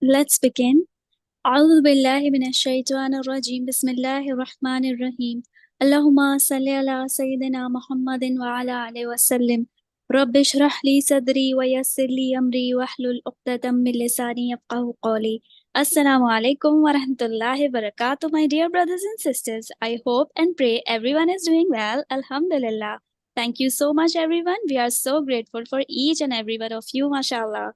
Let's begin. أعوذ بالله من الشيطان الرجيم بسم الله الرحمن الرحيم اللهم صل على سيدنا محمد وعلى آله وسلم رب اشرح لي صدري ويسر لي أمري واحلل عقدة من لساني يفقهوا قولي Assalamu alaikum wa rahmatullahi wa barakatuh, my dear brothers and sisters. I hope and pray everyone is doing well. Alhamdulillah. Thank you so much, everyone. We are so grateful for each and every one of you, mashallah.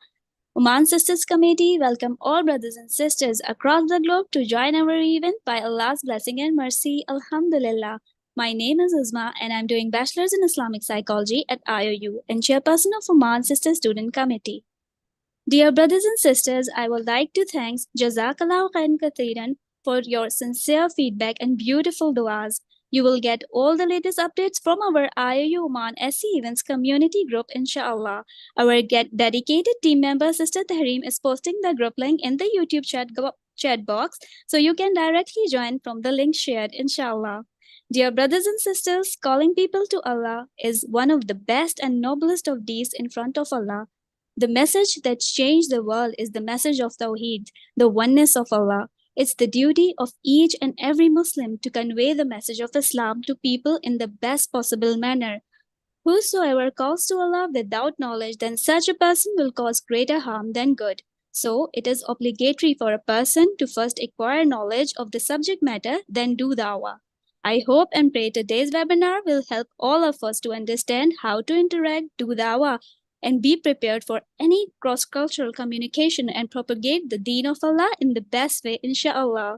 Oman Sisters Committee welcome all brothers and sisters across the globe to join our event by Allah's blessing and mercy. Alhamdulillah. My name is Uzma and I'm doing Bachelor's in Islamic Psychology at IOU and Chairperson of Oman Sisters Student Committee. Dear brothers and sisters, I would like to thank Jazakallah Khairan Kathiran for your sincere feedback and beautiful duas. You will get all the latest updates from our IOU Oman SC Events community group, inshallah. Our dedicated team member, Sister Tahreem, is posting the group link in the YouTube chat box, so you can directly join from the link shared, inshallah. Dear brothers and sisters, calling people to Allah is one of the best and noblest of deeds in front of Allah. The message that changed the world is the message of Tawheed, the oneness of Allah. It's the duty of each and every Muslim to convey the message of Islam to people in the best possible manner. Whosoever calls to Allah without knowledge, then such a person will cause greater harm than good. So, it is obligatory for a person to first acquire knowledge of the subject matter, then do dawah. I hope and pray today's webinar will help all of us to understand how to interact, do dawah, and be prepared for any cross-cultural communication and propagate the deen of Allah in the best way, inshallah.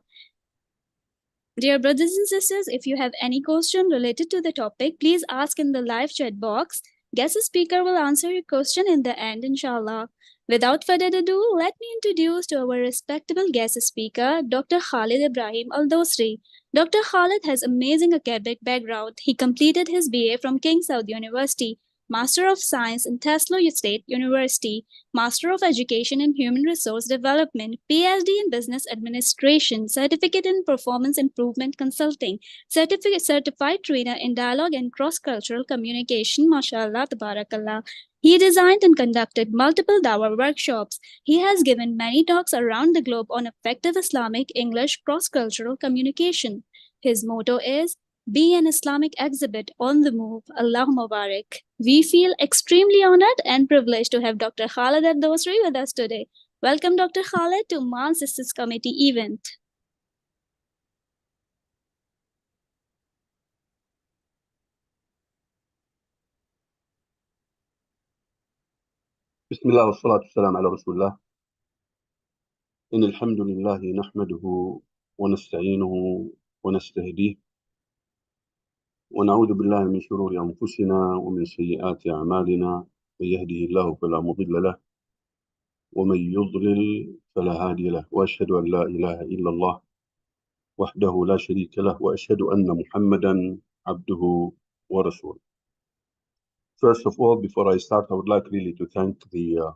Dear brothers and sisters, if you have any question related to the topic, please ask in the live chat box. Guest speaker will answer your question in the end, inshallah. Without further ado, let me introduce to our respectable guest speaker, Dr. Khalid Ibrahim Al-Dosri. Dr. Khalid has amazing academic background. He completed his BA from King Saud University, Master of Science in Tesla State University, Master of Education in Human Resource Development, PhD in Business Administration, Certificate in Performance Improvement Consulting, Certified Trainer in Dialogue and Cross-Cultural Communication, mashallah, tabarakallah. He designed and conducted multiple Dawah workshops. He has given many talks around the globe on effective Islamic English cross-cultural communication. His motto is, be an Islamic exhibit on the move. Allahumma barik. We feel extremely honored and privileged to have Dr. Khalid Al-Dosri with us today. Welcome, Dr. Khalid, to Oman Sisters Committee event. بسم الله والصلاة والسلام على رسول الله. إن الحمد لله نحمده ونستعينه ونستهديه ونعوذ بالله من شرور أنفسنا ومن سيئات أعمالنا. من يهده الله فلا مضل له ومن يضلل فلا هادي له، وأشهد أن لا إله إلا الله وحده لا شريك له، وأشهد أن محمدا عبده ورسوله. First of all, before I start, I would like really to thank the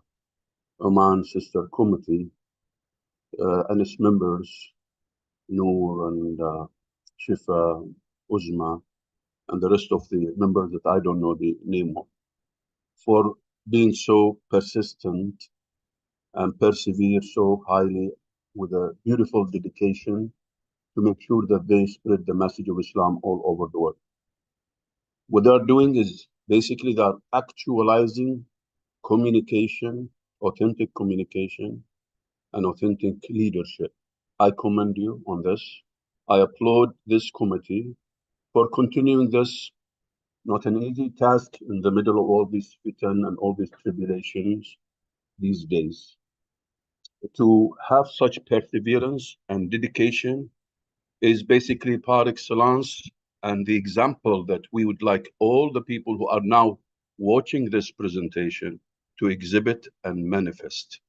Oman Sister Committee and its members, Noor and Shifa, Uzma, and the rest of the members that I don't know the name of, for being so persistent and persevere so highly with a beautiful dedication to make sure that they spread the message of Islam all over the world. What they're doing is basically they're actualizing communication, authentic communication, and authentic leadership. I commend you on this. I applaud this committee for continuing this, not an easy task in the middle of all these fitan and all these tribulations these days. To have such perseverance and dedication is basically par excellence and the example that we would like all the people who are now watching this presentation to exhibit and manifest.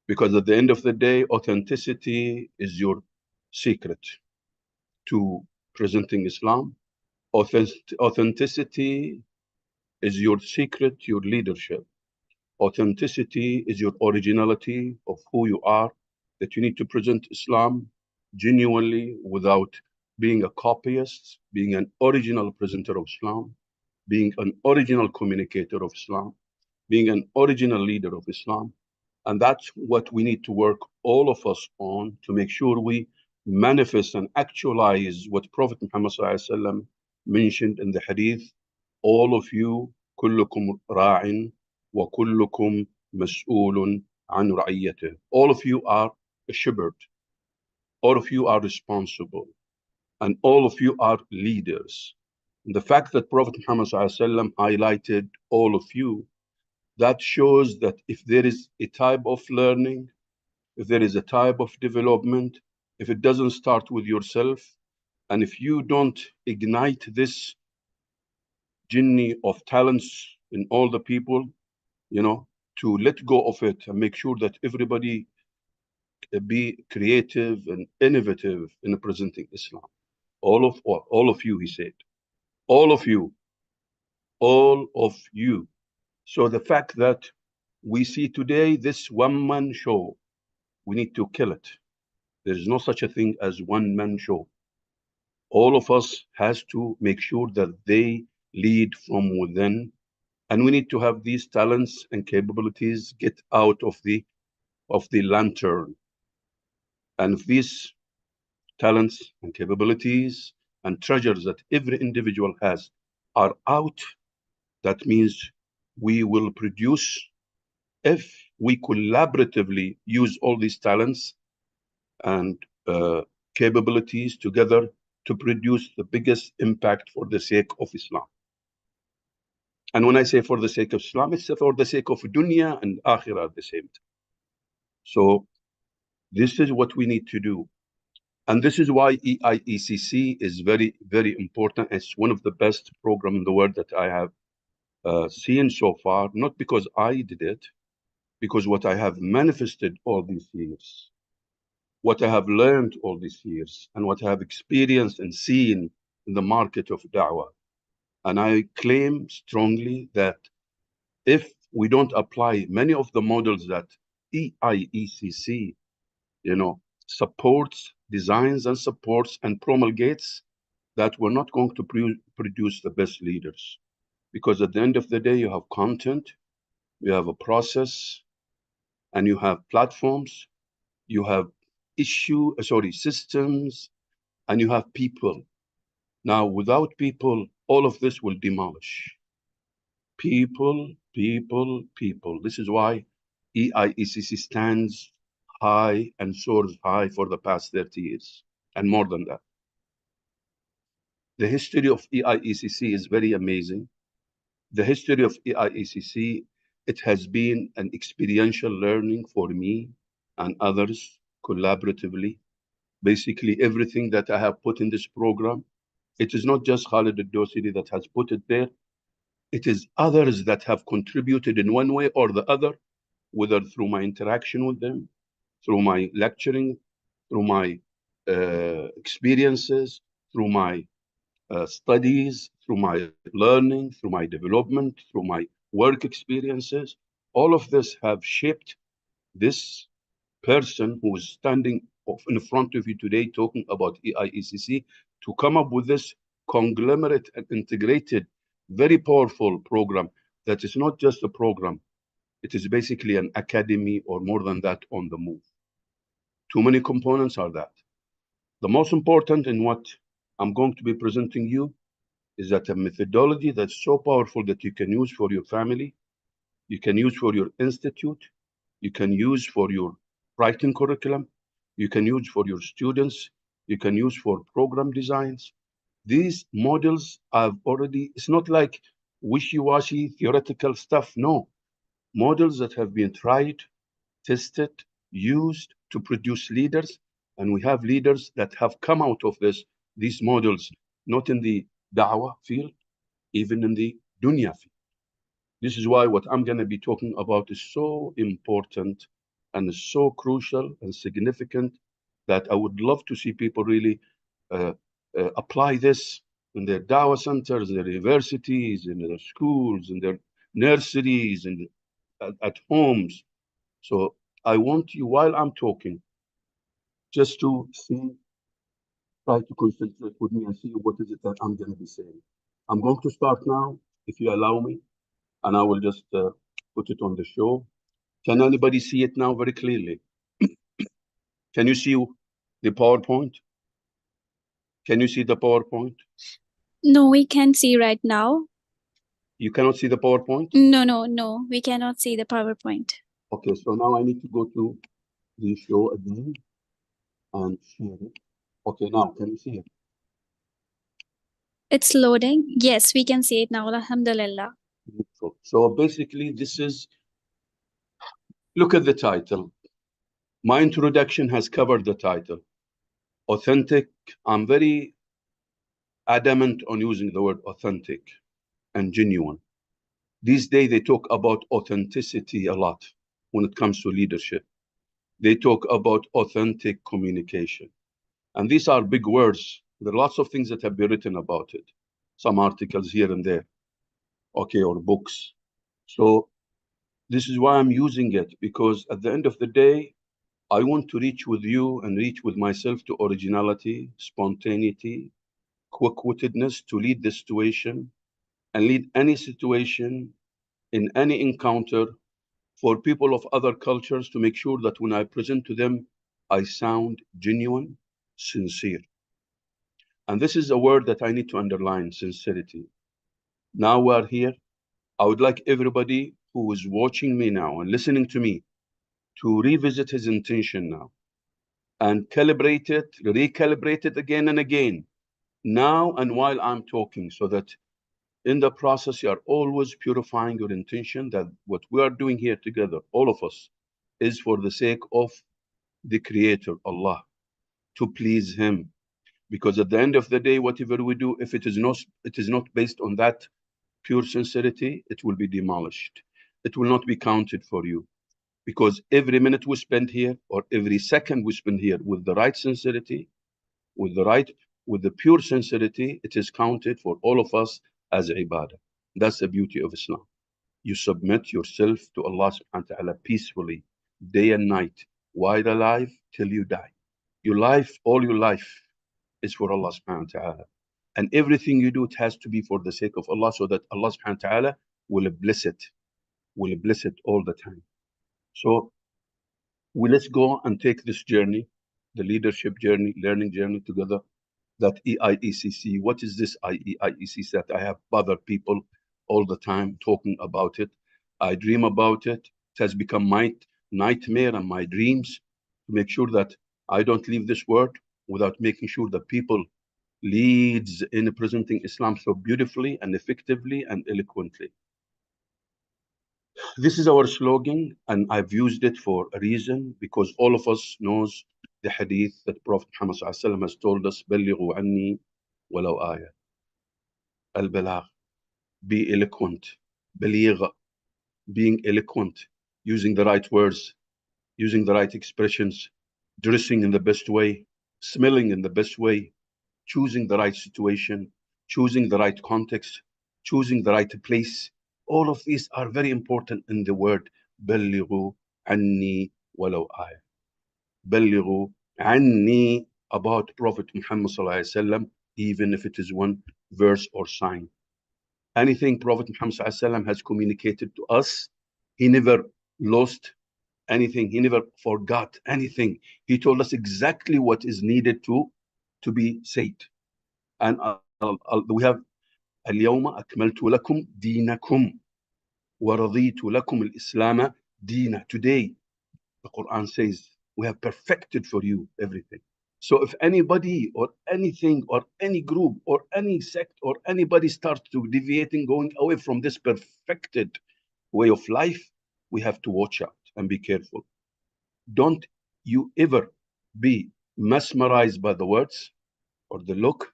Because at the end of the day, authenticity is your secret to presenting Islam. Authenticity is your secret to your leadership. Authenticity is your originality of who you are, that you need to present Islam genuinely without being a copyist, being an original presenter of Islam, being an original communicator of Islam, being an original leader of Islam. And that's what we need to work, all of us, on to make sure we manifest and actualize what Prophet Muhammad SAW mentioned in the hadith. All of you, كلكم راع وكلكم مسؤول عن رعيته. All of you are a shepherd. All of you are responsible. And all of you are leaders. And the fact that Prophet Muhammad SAW highlighted all of you, that shows that if there is a type of learning, if there is a type of development, if it doesn't start with yourself, and if you don't ignite this jinni of talents in all the people, to let go of it and make sure that everybody be creative and innovative in presenting Islam. All of you, he said, all of you, all of you. So the fact that we see today this one-man show, we need to kill it. There is no such a thing as one-man show. All of us has to make sure that they lead from within, and we need to have these talents and capabilities get out of the lantern. And if these talents and capabilities and treasures that every individual has are out, that means we will produce, if we collaboratively use all these talents and capabilities together to produce the biggest impact for the sake of Islam. And when I say for the sake of Islam, it's for the sake of dunya and akhirah at the same time. So this is what we need to do. And this is why EIECC is very, very important. It's one of the best programs in the world that I have seen so far, not because I did it, because what I have manifested all these years, what I have learned all these years, and what I have experienced and seen in the market of da'wah. And I claim strongly that if we don't apply many of the models that EIECC, supports, designs and supports and promulgates, that we're not going to produce the best leaders. Because at the end of the day, you have content, you have a process, and you have platforms, you have systems, and you have people. Now, without people, all of this will demolish. People, people, people. This is why EIECC stands high and soars high for the past 30 years, and more than that. The history of EIECC is very amazing. The history of EIECC, it has been an experiential learning for me and others collaboratively. Basically, everything that I have put in this program, it is not just Khalid al-Dosiri that has put it there. It is others that have contributed in one way or the other, whether through my interaction with them, through my lecturing, through my experiences, through my studies, through my learning, through my development, through my work experiences. All of this have shaped this person who is standing in front of you today talking about EIECC to come up with this conglomerate and integrated, very powerful program that is not just a program, it is basically an academy or more than that on the move. Too many components are that. The most important in what I'm going to be presenting you is that a methodology that's so powerful that you can use for your family, you can use for your institute, you can use for your writing curriculum, you can use for your students, you can use for program designs. These models have already, it's not like wishy-washy theoretical stuff, no. Models that have been tried, tested, used to produce leaders, and we have leaders that have come out of these models, not in the da'wah field, even in the dunya field. This is why what I'm going to be talking about is so important and so crucial and significant that I would love to see people really apply this in their dawah centers, in their universities, in their schools, in their nurseries, and at homes. So I want you, while I'm talking, just to see, try to concentrate with me and see what is it that I'm going to be saying. I'm going to start now, if you allow me, and I will just put it on the show. Can anybody see it now very clearly? Can you see the PowerPoint? Can you see the PowerPoint? No, we can see right now. You cannot see the PowerPoint? No, we cannot see the PowerPoint. Okay, so now I need to go to the show again and share it. Okay, now can you see it? It's loading. Yes, we can see it now. Alhamdulillah. Beautiful. So basically, this is, look at the title. My introduction has covered the title. Authentic. I'm very adamant on using the word authentic and genuine. These days, they talk about authenticity a lot when it comes to leadership. They talk about authentic communication. And these are big words. There are lots of things that have been written about it. Some articles here and there, okay, or books. So this is why I'm using it, because at the end of the day, I want to reach with you and reach with myself to originality, spontaneity, quick-wittedness to lead the situation and lead any situation in any encounter for people of other cultures to make sure that when I present to them, I sound genuine, sincere. And this is a word that I need to underline, sincerity. Now we're here. I would like everybody who is watching me now and listening to me to revisit his intention now and calibrate it, recalibrate it again and again, now and while I'm talking, so that in the process you are always purifying your intention that what we are doing here together, all of us, is for the sake of the Creator, Allah, to please Him. Because at the end of the day, whatever we do, if it is not based on that pure sincerity, it will be demolished. It will not be counted for you. Because every minute we spend here, or every second we spend here with the right sincerity, with the right, with the pure sincerity, it is counted for all of us as ibadah. That's the beauty of Islam. You submit yourself to Allah subhanahu wa ta'ala peacefully, day and night, while alive till you die. Your life, all your life, is for Allah subhanahu wa ta'ala. And everything you do, it has to be for the sake of Allah, so that Allah subhanahu wa ta'ala will bless it all the time. So let's go and take this journey, the leadership journey, learning journey together. That EIECC, what is this EIECC that I have bothered people all the time talking about it? I dream about it. It has become my nightmare and my dreams to make sure that I don't leave this world without making sure that people leads in presenting Islam so beautifully and effectively and eloquently. This is our slogan, and I've used it for a reason, because all of us knows the hadith that Prophet Muhammad ﷺ has told us, بَلِّغُوا عَنِّي وَلَوْ آيَةً. Al-balagh, be eloquent. Baligh, being eloquent, using the right words, using the right expressions, dressing in the best way, smelling in the best way, choosing the right situation, choosing the right context, choosing the right place. All of these are very important in the word بلغوا عني ولو آية. بلغوا عني, about Prophet Muhammad sallallahu alaihi wasallam, even if it is one verse or sign. Anything Prophet Muhammad sallallahu alaihi wasallam has communicated to us, he never lost anything. He never forgot anything. He told us exactly what is needed to be said. And we have اليوم أكملت لكم دينكم ورضيت لكم الإسلام دينا. Today, the Quran says, we have perfected for you everything. So if anybody or anything or any group or any sect or anybody starts to deviating, going away from this perfected way of life, we have to watch out and be careful. Don't you ever be mesmerized by the words or the look.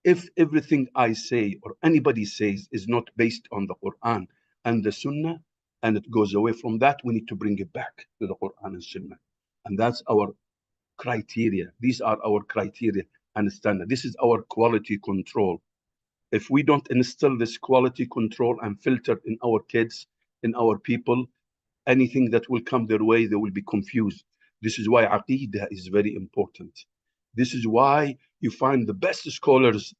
If everything I say or anybody says is not based on the Quran and the Sunnah, and it goes away from that, we need to bring it back to the Quran and Sunnah. And that's our criteria. These are our criteria and standard. This is our quality control. If we don't instill this quality control and filter in our kids, in our people, anything that will come their way, they will be confused. This is why Aqidah is very important. This is why you find the best scholars,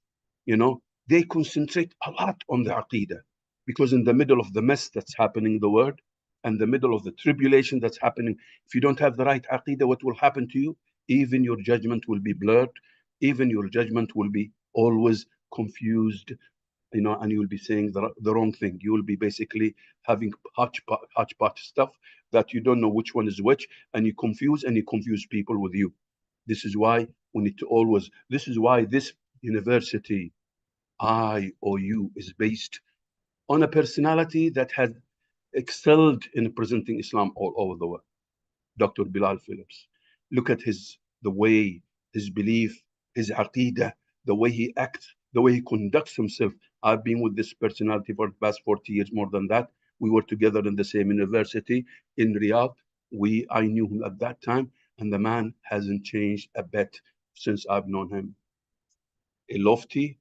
they concentrate a lot on the Aqidah. Because in the middle of the mess that's happening in the world, and the middle of the tribulation that's happening, if you don't have the right aqidah, what will happen to you? Even your judgment will be blurred. Even your judgment will be always confused, and you will be saying the wrong thing. You will be basically having hodgepodge stuff that you don't know which one is which, and you confuse people with you. This is why we need to always, this is why this university, IOU, is based on a personality that has excelled in presenting Islam all over the world. Dr. Bilal Phillips. Look at the way, his belief, his aqidah, the way he acts, the way he conducts himself. I've been with this personality for the past 40 years, more than that. We were together in the same university in Riyadh. I knew him at that time, and the man hasn't changed a bit since I've known him. A lofty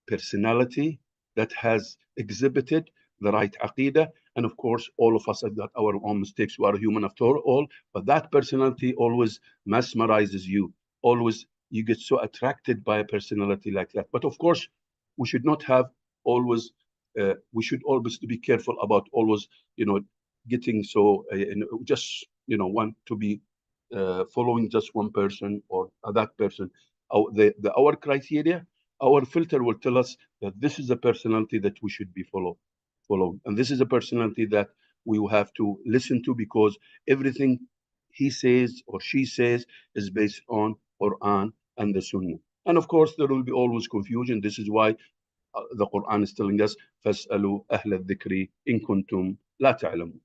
personality that has exhibited the right aqidah. And of course, all of us have got our own mistakes. We are human after all, but that personality always mesmerizes you. Always, you get so attracted by a personality like that. But of course, we should not have always, we should always be careful about always, getting so, just, want to be following just one person or that person. Our criteria, our filter will tell us that this is a personality that we should be following. And this is a personality that we will have to listen to, because everything he says or she says is based on Quran and the Sunnah. And of course, there will be always confusion. This is why the Quran is telling us, فَاسْأَلُوا أَهْلَ الذِّكْرِ إِن كُنتُمْ لَا تَعْلَمُونَ.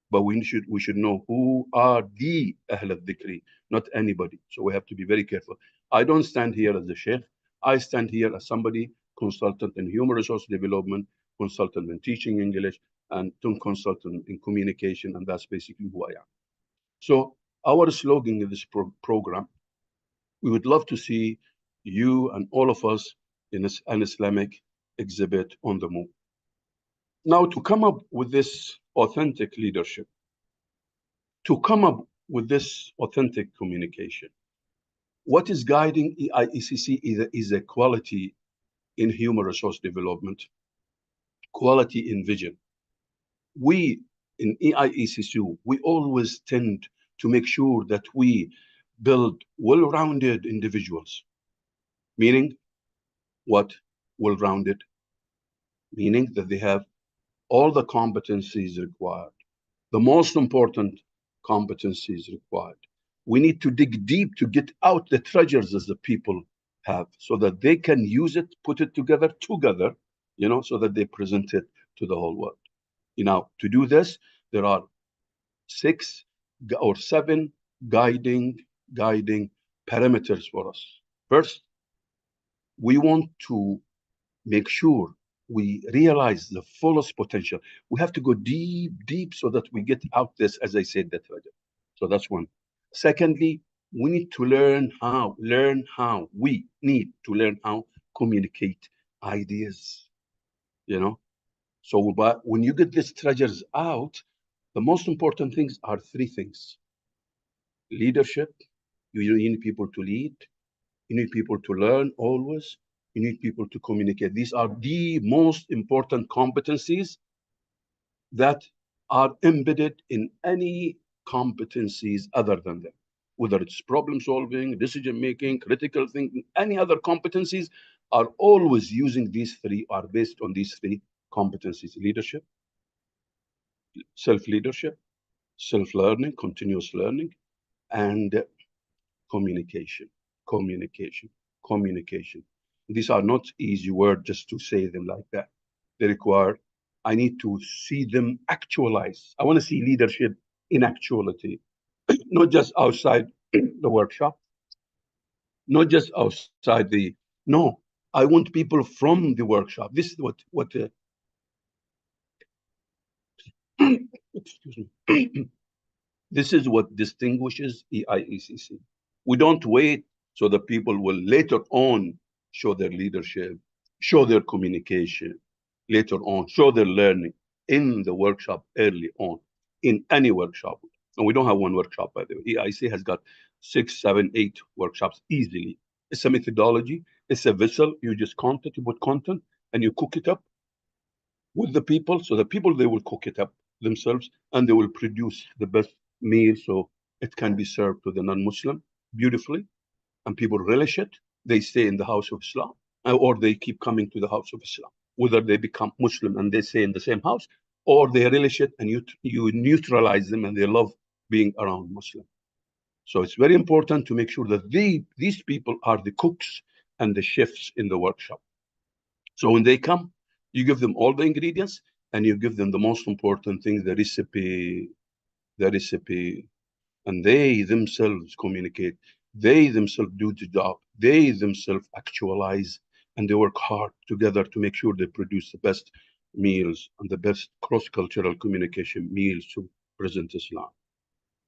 But we should know who are the Ahl al-Dhikri, not anybody. So we have to be very careful. I don't stand here as a sheikh. I stand here as somebody, consultant in human resource development, consultant in teaching English, and consultant in communication, and that's basically who I am. So our slogan in this program, we would love to see you and all of us in an Islamic exhibit on the move. Now, to come up with this authentic leadership, to come up with this authentic communication, what is guiding EIECC is a quality in human resource development, quality in vision. We in EIECC, we always tend to make sure that we build well-rounded individuals. Meaning what? Well-rounded, meaning that they have all the competencies required. The most important competencies required. We need to dig deep to get out the treasures that the people have, so that they can use it, put it together, so that they present it to the whole world. To do this, there are 6 or 7 guiding parameters for us. First, we want to make sure we realize the fullest potential. We have to go deep so that we get out this, as I said, that treasure. So that's one. Secondly, we need to learn how communicate ideas, So when you get these treasures out, the most important things are 3 things. Leadership, you need people to lead. You need people to learn always. You need people to communicate. These are the most important competencies that are embedded in any competencies other than them. Whether it's problem solving, decision making, critical thinking, any other competencies are always using these 3, are based on these 3 competencies: leadership, self-leadership, self-learning, continuous learning, and communication. These are not easy words just to say them like that. They require, I need to see them actualize. I want to see leadership in actuality, not just outside the workshop, not just outside no, I want people from the workshop. This is what excuse me. This is what distinguishes EIECC. We don't wait so that people will later on show their leadership, show their communication, later on show their learning in the workshop early on, in any workshop. And we don't have one workshop, by the way. EIC has got 6, 7, 8 workshops easily. It's a methodology. It's a vessel. You just you put content, and you cook it up with the people. So the people, they will cook it up. themselves, and they will produce the best meal so it can be served to the non-Muslim beautifully, and people relish it. They stay in the house of Islam, or they keep coming to the house of Islam, whether they become Muslim and they stay in the same house, or they relish it and you neutralize them and they love being around Muslim. So it's very important to make sure that these people are the cooks and the chefs in the workshop. So when they come, you give them all the ingredients and you give them the most important thing, the recipe, and they themselves communicate. They themselves do the job. They themselves actualize, and they work hard together to make sure they produce the best meals and the best cross-cultural communication meals to present Islam.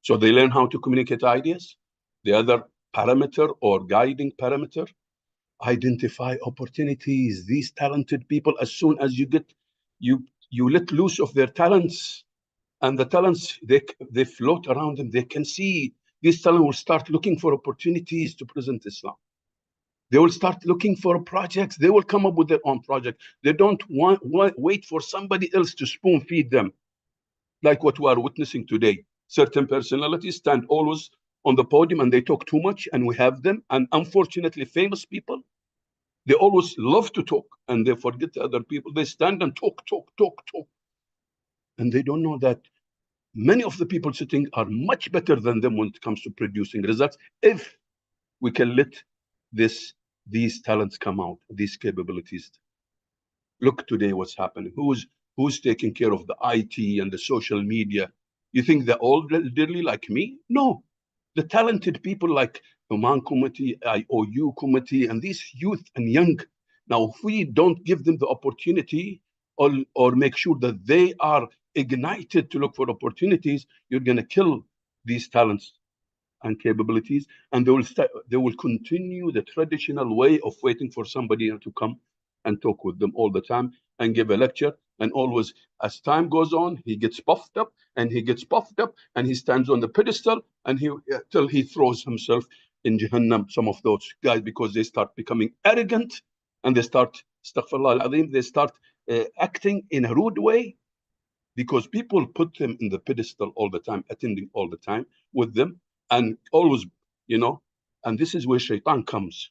So they learn how to communicate ideas. The other parameter or guiding parameter, identify opportunities. These talented people, as soon as you let loose of their talents, and the talents they float around them, they can see this talent will start looking for opportunities to present Islam. They will start looking for projects. They will come up with their own project. They don't wait for somebody else to spoon feed them, like what we are witnessing today. Certain personalities stand always on the podium and they talk too much, and we have them. And unfortunately, famous people, they always love to talk and they forget the other people. They stand and talk. And they don't know that many of the people sitting are much better than them when it comes to producing results, if we can let these talents come out, these capabilities. Look today what's happening. Who's taking care of the IT and the social media? You think they're all elderly like me? No. The talented people like Oman Committee, IOU Committee, and these youth and young. Now, if we don't give them the opportunity or make sure that they are ignited to look for opportunities, you're going to kill these talents and capabilities, and they will continue the traditional way of waiting for somebody to come and talk with them all the time and give a lecture. And always, as time goes on, he gets puffed up and he gets puffed up and he stands on the pedestal and till he throws himself in Jahannam. Some of those guys, because they start becoming arrogant and they start, astaghfirullah al-azim, they start acting in a rude way, because people put them in the pedestal all the time, attending all the time with them, and always, and this is where shaitan comes.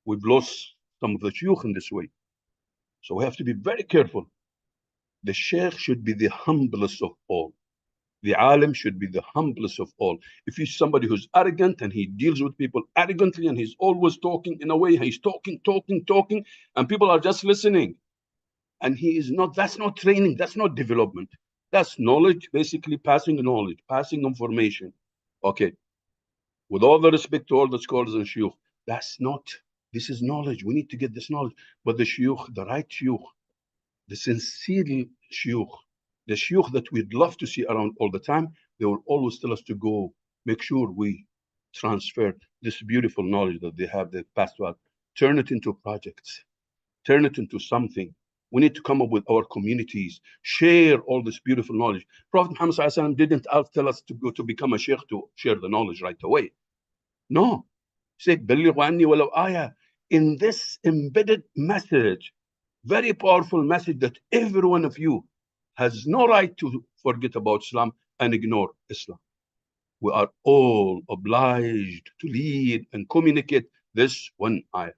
We've lost some of the shuyukh in this way. So we have to be very careful. The sheikh should be the humblest of all. The alim should be the humblest of all. If he's somebody who's arrogant and he deals with people arrogantly and he's always talking in a way, he's talking, and people are just listening. And he is not, that's not training, that's not development. That's knowledge, basically passing knowledge, passing information. Okay. With all the respect to all the scholars and shuyukh, this is knowledge. We need to get this knowledge. But the shuyukh, the right shuyukh, the sincere shuyukh, the shuyukh that we'd love to see around all the time, they will always tell us to go, make sure we transfer this beautiful knowledge that they have, that passed to us, turn it into projects, turn it into something. We need to come up with our communities, share all this beautiful knowledge. Prophet Muhammad ﷺ didn't tell us to go to become a sheikh to share the knowledge right away. No. He said, بَلِّغُ عَنِّي وَلَوْ آيَةٍ. In this embedded message, very powerful message that every one of you has no right to forget about Islam and ignore Islam. We are all obliged to lead and communicate this one ayah.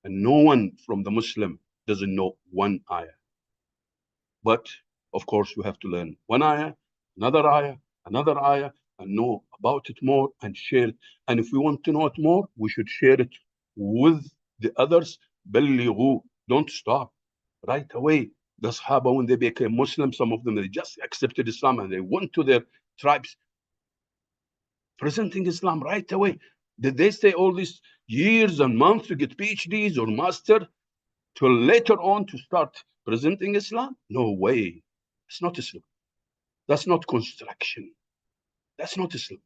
And no one from the Muslim doesn't know one ayah. But of course, we have to learn one ayah, another ayah, and know about it more and share it. And if we want to know it more, we should share it with the others. بَلِّغُوا. Don't stop. Right away, the Sahaba, when they became Muslim, some of them, they just accepted Islam and they went to their tribes presenting Islam right away. Did they stay all these years and months to get PhDs or master till later on to start presenting Islam? No way. It's not Islam. That's not construction. That's not Islam.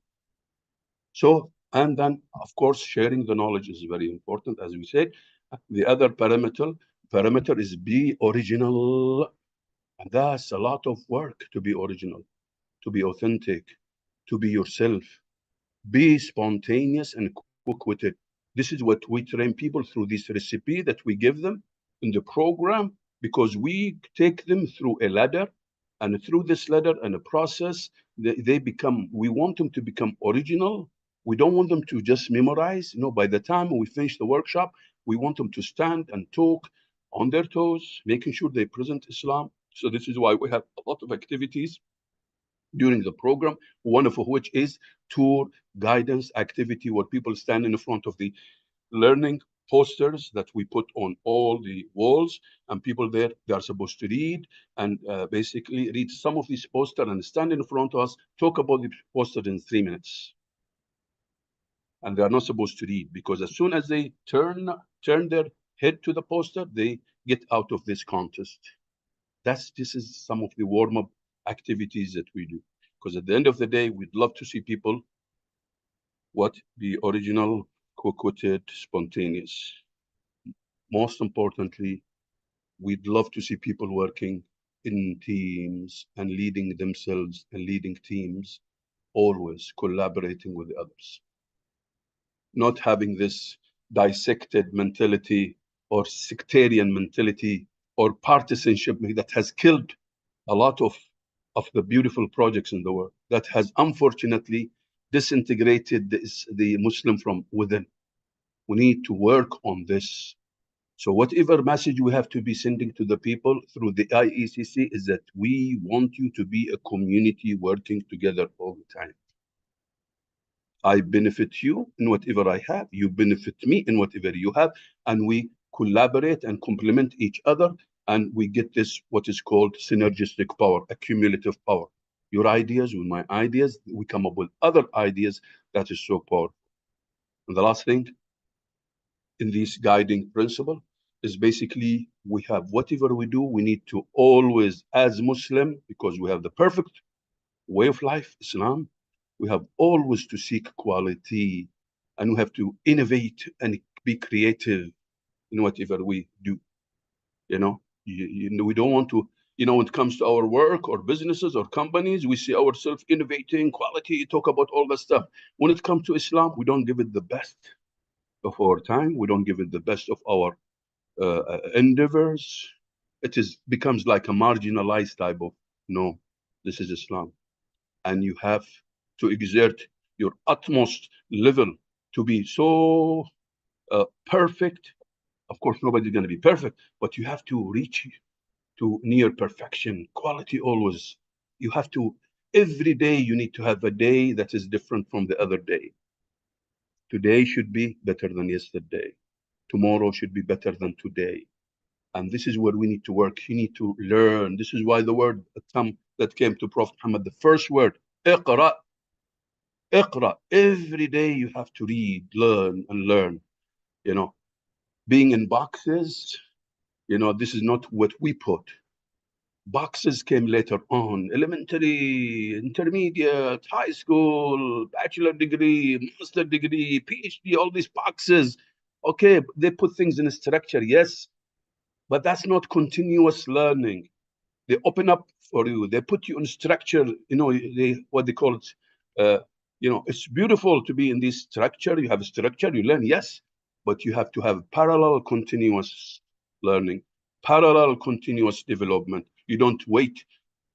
So, and then, of course, sharing the knowledge is very important, as we said. The other parameter is be original. And that's a lot of work to be original, to be authentic, to be yourself. Be spontaneous and quick-witted. This is what we train people through this recipe that we give them in the program, because we take them through a ladder And through this letter and a process, they become, we want them to become original. We don't want them to just memorize. By the time we finish the workshop, we want them to stand and talk on their toes, making sure they present Islam. So this is why we have a lot of activities during the program, one of which is tour guidance activity, where people stand in front of the learning posters that we put on all the walls, and people there, they are supposed to read and basically read some of these posters and stand in front of us, talk about the poster in 3 minutes. And they are not supposed to read, because as soon as they turn their head to the poster, they get out of this contest. This is some of the warm-up activities that we do, because at the end of the day, we'd love to see people be original, quick-witted, spontaneous. Most importantly, we'd love to see people working in teams and leading themselves and leading teams, always collaborating with others, not having this dissected mentality or sectarian mentality or partisanship that has killed a lot of the beautiful projects in the world, that has unfortunately disintegrated the Muslim from within. We need to work on this. So whatever message we have to be sending to the people through the EIECC is that we want you to be a community working together all the time. I benefit you in whatever I have, you benefit me in whatever you have, and we collaborate and complement each other, and we get this, what is called synergistic power, accumulative power. Your ideas with my ideas, we come up with other ideas that is so powerful. And the last thing in this guiding principle is basically, we have whatever we do, we need to always, as Muslim, because we have the perfect way of life, Islam, we have always to seek quality, and we have to innovate and be creative in whatever we do. We don't want to, when it comes to our work or businesses or companies, we see ourselves innovating, quality, talk about all that stuff. When it comes to Islam, we don't give it the best of our time. We don't give it the best of our endeavors. It becomes like a marginalized type of, no, this is Islam. And you have to exert your utmost level to be so perfect. Of course, nobody's going to be perfect, but you have to reach to near perfection, quality always. You have to, every day, you need to have a day that is different from the other day. Today should be better than yesterday. Tomorrow should be better than today. And this is where we need to work. You need to learn. This is why the word that came to Prophet Muhammad, the first word, iqra. Iqra. Every day you have to read, learn, and learn. Being in boxes, this is not what we put. Boxes came later on, elementary, intermediate, high school, bachelor degree, master degree, PhD, all these boxes. Okay, they put things in a structure, yes, but that's not continuous learning. They open up for you. They put you in structure. What they call it. It's beautiful to be in this structure. You have a structure. You learn, yes, but you have to have parallel, continuous learning, parallel, continuous development. You don't wait.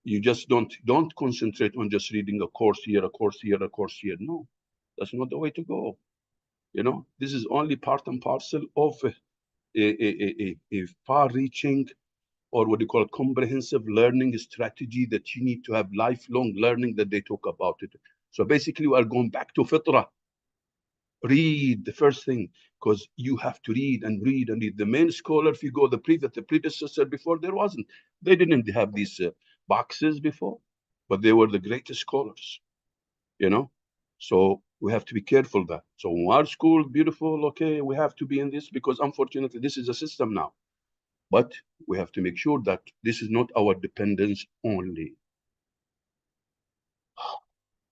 You just don't concentrate on just reading a course here, a course here, a course here. No, that's not the way to go. This is only part and parcel of a far-reaching, or what you call comprehensive learning strategy, that you need to have lifelong learning that they talk about it. So basically, we are going back to fitra. Read the first thing, because you have to read and read and read. The main scholar, if you go the predecessor before, they didn't have these boxes before, but they were the greatest scholars, So we have to be careful that. So our school, beautiful, okay, we have to be in this, because unfortunately, this is a system now. But we have to make sure that this is not our dependence only.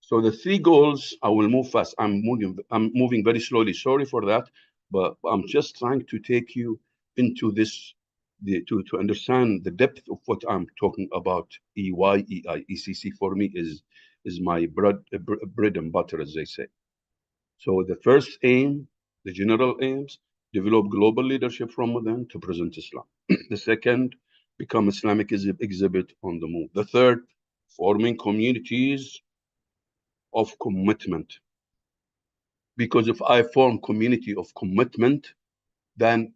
So the 3 goals, I will move fast. I'm moving very slowly. Sorry for that, but I'm just trying to take you into this, to understand the depth of what I'm talking about. EIECC for me is my bread and butter, as they say. So the first aim, the general aims, develop global leadership from within to present Islam. The second, become Islamic exhibit on the move. The third, forming communities of commitment. Because if I form community of commitment, then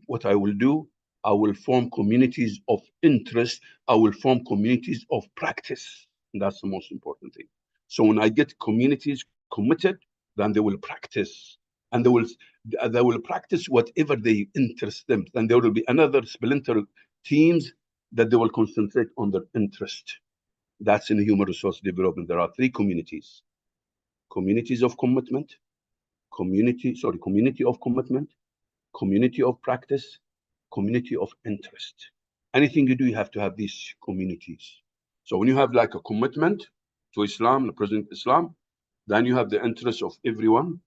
what I will do, I will form communities of interest. I will form communities of practice. And that's the most important thing. So when I get communities committed, then they will practice, and they will practice whatever they interest them. And there will be another splinter teams that they will concentrate on their interest. That's in human resource development. There are three communities: communities of commitment, community of commitment, community of practice, community of interest. Anything you do, you have to have these communities. So when you have like a commitment to Islam, the present Islam, then you have the interest of everyone,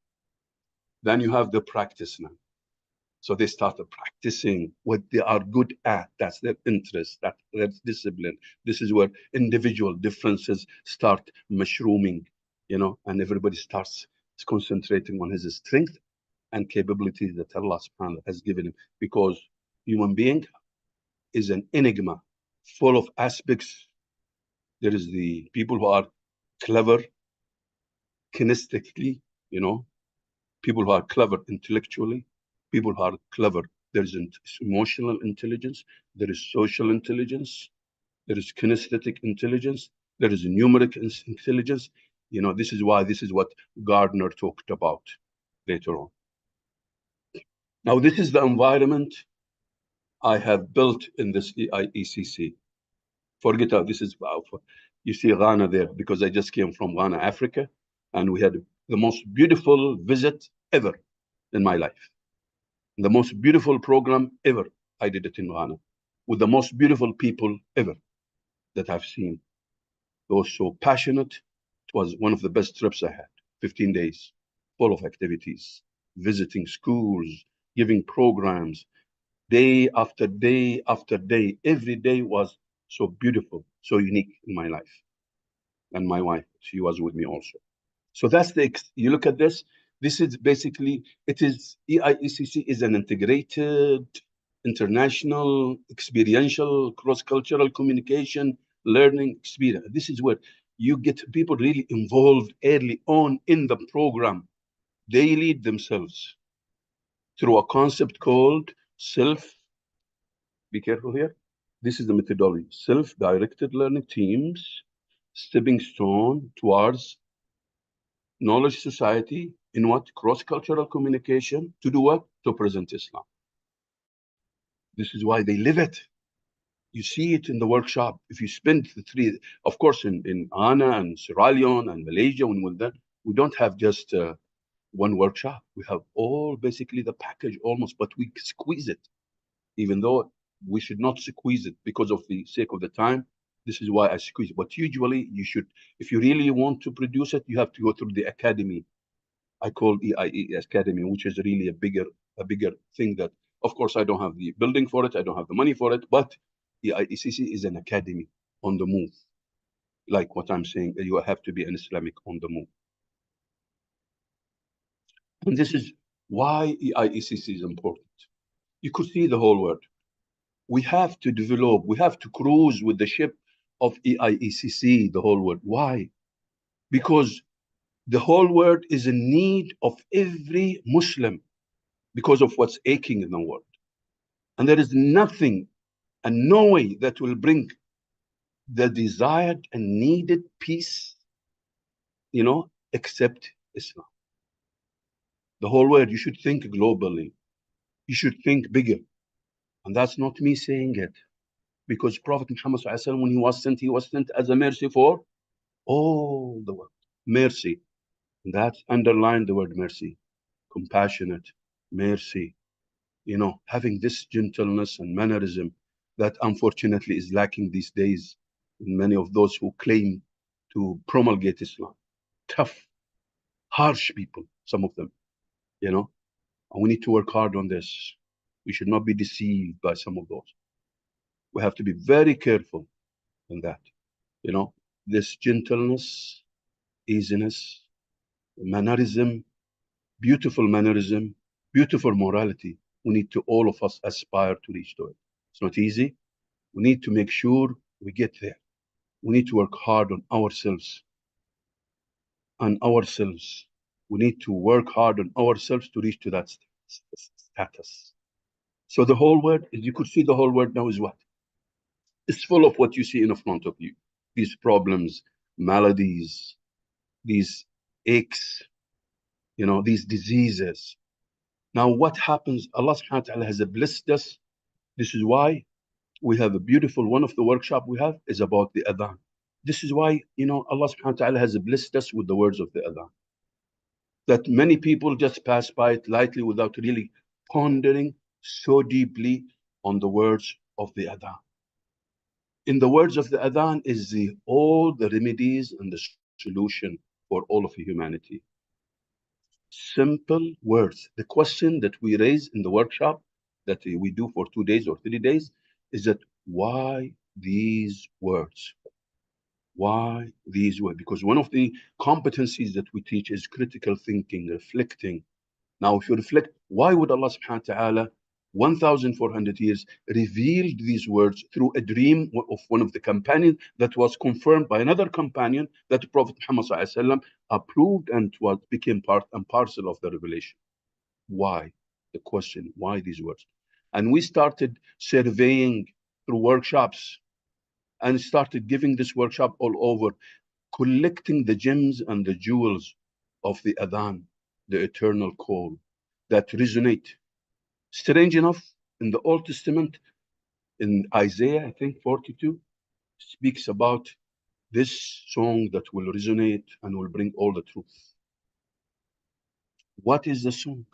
then you have the practice now. So they started practicing what they are good at. That's their interest, that's discipline. This is where individual differences start mushrooming, and everybody starts concentrating on his strength and capabilities that Allah subhanahu wa ta'ala has given him. Because human being is an enigma full of aspects. There is the people who are clever kinesthetically, people who are clever intellectually, people who are clever. There is emotional intelligence, there is social intelligence, there is kinesthetic intelligence, there is numeric intelligence. This is what Gardner talked about later on. Now, this is the environment I have built in this EIECC. Forget how this is. You see Ghana there because I just came from Ghana, Africa, and we had the most beautiful visit ever in my life. The most beautiful program ever. I did it in Ghana with the most beautiful people ever that I've seen. They were so passionate. It was one of the best trips I had. 15 days, full of activities, visiting schools, giving programs, day after day after day. Every day was so beautiful, so unique in my life. And my wife, she was with me also. So that's you look at this. This is basically, EIECC is an integrated, international, experiential, cross-cultural communication, learning experience. This is where you get people really involved early on in the program. They lead themselves through a concept called be careful here. This is the methodology. Self-directed learning teams, stepping stone towards knowledge society in what? Cross-cultural communication. To do what? To present Islam. This is why they live it. You see it in the workshop. If you spend the three, of course, in Ghana and Sierra Leone and Malaysia, when we're there, we don't have just one workshop. We have all basically the package almost, but we squeeze it, even though we should not squeeze it because of the sake of the time. This is why I squeeze it. But usually you should, if you really want to produce it, you have to go through the academy. I call EIE Academy, which is really a bigger thing that, of course, I don't have the building for it. I don't have the money for it, but EIECC is an academy on the move. Like what I'm saying, you have to be an Islamic on the move. And this is why EIECC is important. You could see the whole world. We have to develop, we have to cruise with the ship of EIECC, the whole world. Why? Because the whole world is in need of every Muslim because of what's aching in the world. And there is nothing and no way that will bring the desired and needed peace, except Islam. The whole world, you should think globally. You should think bigger. And that's not me saying it. Because Prophet Muhammad, when he was sent as a mercy for all the world. Mercy. And that underlined the word mercy. Compassionate, mercy. Having this gentleness and mannerism that unfortunately is lacking these days in many of those who claim to promulgate Islam. Tough, harsh people, some of them, and we need to work hard on this. We should not be deceived by some of those. We have to be very careful in that, this gentleness, easiness, mannerism, beautiful morality. We need to, all of us, aspire to reach to it. It's not easy. We need to make sure we get there. We need to work hard on ourselves. On ourselves. We need to work hard on ourselves to reach to that status. So the whole world, as you could see, the whole world now is what? It's full of what you see in front of you. These problems, maladies, these aches, these diseases. Now, what happens? Allah subhanahu wa ta'ala has blessed us. This is why we have a beautiful one of the workshop we have is about the adhan. This is why, Allah subhanahu wa ta'ala has blessed us with the words of the adhan. That many people just pass by it lightly without really pondering so deeply on the words of the adhan. In the words of the adhan is all the remedies and the solution for all of humanity. Simple words. The question that we raise in the workshop that we do for 2 days or 3 days is that why these words? Why these words? Because one of the competencies that we teach is critical thinking, reflecting. Now, if you reflect, why would Allah subhanahu wa ta'ala 1,400 years revealed these words through a dream of one of the companions that was confirmed by another companion that Prophet Muhammad ﷺ approved and became part and parcel of the revelation? Why? The question, why these words? And we started surveying through workshops and started giving this workshop all over, collecting the gems and the jewels of the adhan, the eternal call that resonate. Strange enough, in the Old Testament, in Isaiah, I think 42, speaks about this song that will resonate and will bring all the truth. What is the song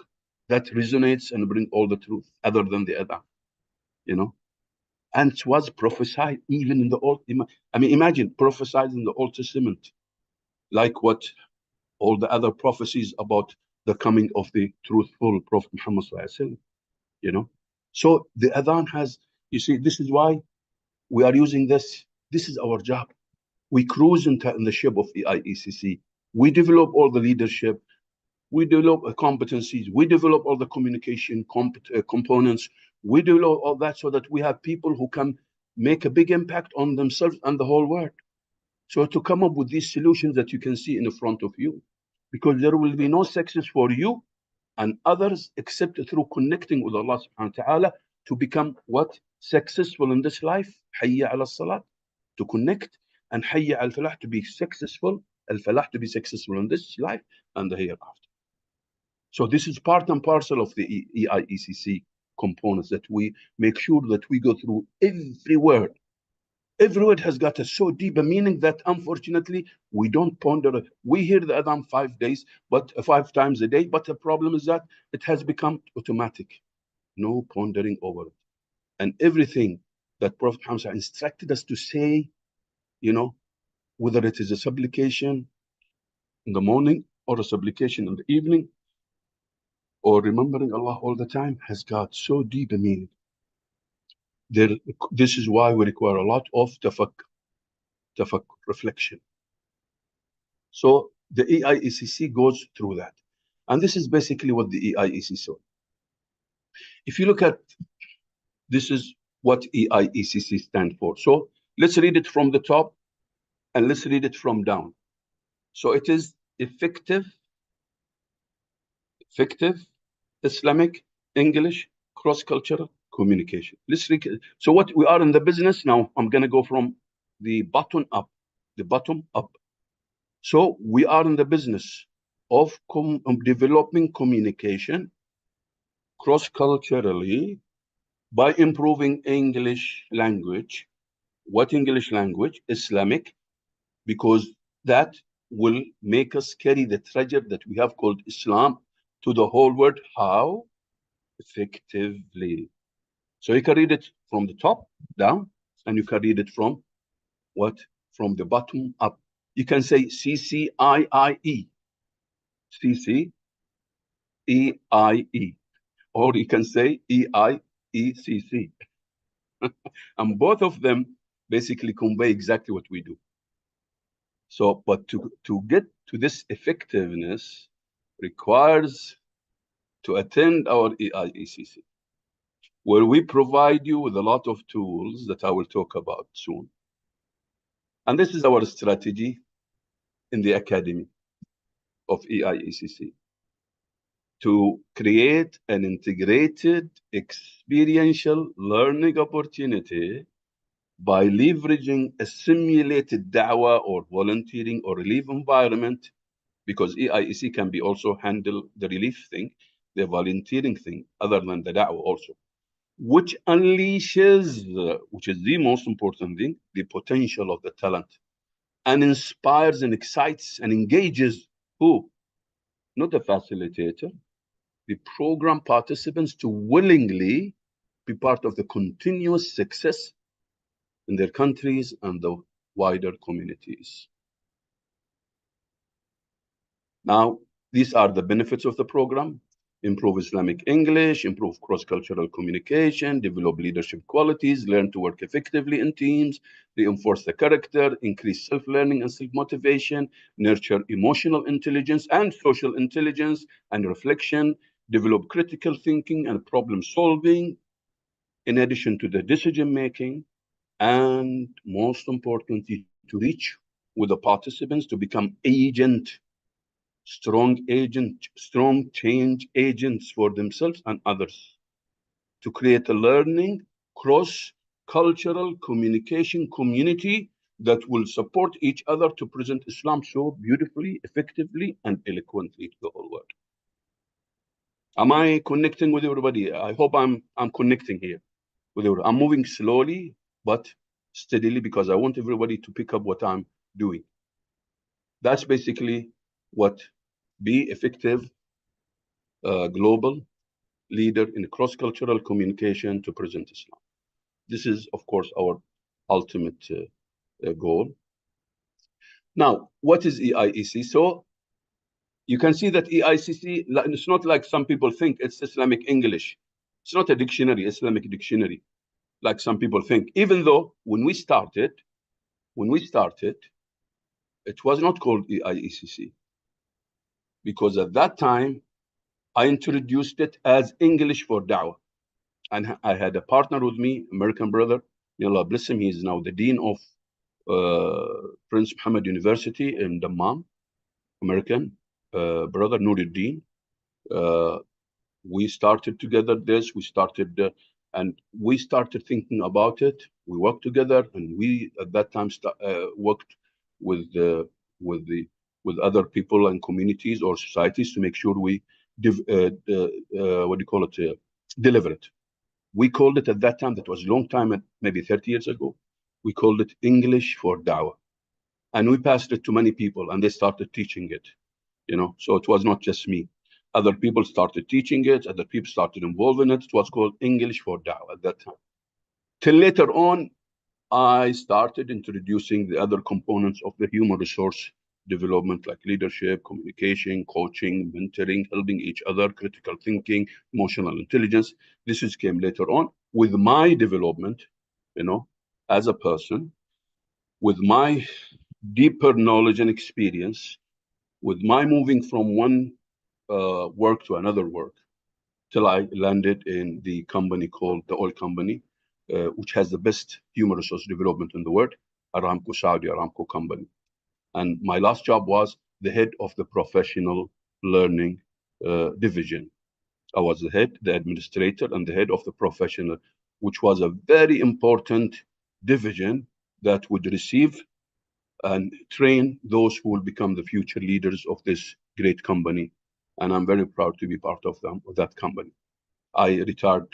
that resonates and bring all the truth other than the adhan? And it was prophesied even in the Old. Imagine prophesied in the Old Testament, like what all the other prophecies about the coming of the truthful Prophet Muhammad sallallahu alaihi wasallam. So the adhan has, you see, this is why we are using this. This is our job. We cruise in the ship of EIECC. We develop all the leadership. We develop competencies. We develop all the communication components. We develop all that so that we have people who can make a big impact on themselves and the whole world. So to come up with these solutions that you can see in front of you, because there will be no success for you and others except through connecting with Allah subhanahu wa ta'ala to become what? Successful in this life. Hayya ala salat, to connect, and hayya al falah, to be successful, al falah, to be successful in this life and the hereafter. So this is part and parcel of the EIECC components, that we make sure that we go through every word. Every word has got a so deep a meaning that unfortunately we don't ponder it. We hear the adhan 5 days, but 5 times a day. But the problem is that it has become automatic. No pondering over it. And everything that Prophet Muhammad instructed us to say, whether it is a supplication in the morning or a supplication in the evening, or remembering Allah all the time, has got so deep a meaning. This is why we require a lot of tafakkur, reflection. So the EIECC goes through that. And this is basically what the EIECC saw. If you look at, this is what EIECC stands for. So let's read it from the top and let's read it from down. So it is effective Islamic English cross-cultural communication. Let's read. So what we are in the business now, I'm going to go from the bottom up. So we are in the business of developing communication cross-culturally by improving English language. What English language? Islamic, because that will make us carry the treasure that we have called Islam to the whole world. How? Effectively. So you can read it from the top down, and you can read it from what? From the bottom up. You can say CCIIE, CCEIE, or you can say EIECC. And both of them basically convey exactly what we do. So, but to get to this effectiveness requires to attend our EIECC. where we provide you with a lot of tools that I will talk about soon. And this is our strategy in the Academy of EIECC, to create an integrated experiential learning opportunity by leveraging a simulated da'wah or volunteering or relief environment, because EIEC can be also handle the relief thing, the volunteering thing, other than the da'wah also, which unleashes, which is the most important thing, the potential of the talent, and inspires and excites and engages who? Not the facilitator, the program participants, to willingly be part of the continuous success in their countries and the wider communities. Now, these are the benefits of the program: improve Islamic English, improve cross-cultural communication, develop leadership qualities, learn to work effectively in teams, reinforce the character, increase self-learning and self-motivation, nurture emotional intelligence and social intelligence and reflection, develop critical thinking and problem solving, in addition to the decision making, and most importantly, to reach with the participants to become strong change agents for themselves and others, to create a learning cross-cultural communication community that will support each other to present Islam so beautifully, effectively, and eloquently to the whole world. Am I connecting with everybody? I hope I'm connecting here with everybody. I'm moving slowly but steadily because I want everybody to pick up what I'm doing. That's basically what be effective global leader in cross-cultural communication to present Islam. This is, of course, our ultimate goal. Now, what is EIEC? So you can see that EICC, it's not like some people think it's Islamic English. It's not a dictionary, Islamic dictionary, like some people think. Even though when we started, it was not called EIECC, because at that time, I introduced it as English for Dawah. And I had a partner with me, American brother, may Allah bless him. He is now the dean of Prince Muhammad University in Dammam, American brother Nuruddin. We started together this. And we started thinking about it. We worked together, and we at that time worked with with the with other people and communities or societies to make sure we what do you call it, deliver it. We called it at that time, that was a long time, maybe 30 years ago, we called it English for Dawah. And we passed it to many people and they started teaching it, So it was not just me. Other people started teaching it, other people started involving it. It was called English for Dawah at that time. Till later on, I started introducing the other components of the human resource development, like leadership, communication, coaching, mentoring, helping each other, critical thinking, emotional intelligence. This came later on with my development, as a person, with my deeper knowledge and experience, with my moving from one work to another work, till I landed in the company called the oil company, which has the best human resource development in the world, Aramco, Saudi Aramco company. And my last job was the head of the professional learning division. I was the head, the administrator, and the head of the professional, which was a very important division that would receive and train those who will become the future leaders of this great company. And I'm very proud to be part of that company. I retired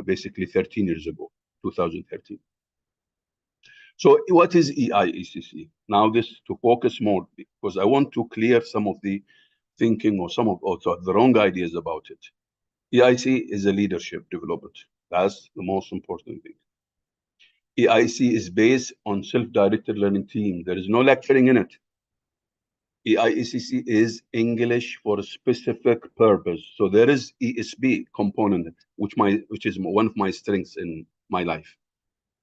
basically 13 years ago, 2013. So what is EIECC? Now this to focus more, because I want to clear some of the thinking or some of also the wrong ideas about it. EIC is a leadership development. That's the most important thing. EIC is based on self-directed learning team. There is no lecturing in it. EIECC is English for a specific purpose. So there is ESB component, which is one of my strengths in my life,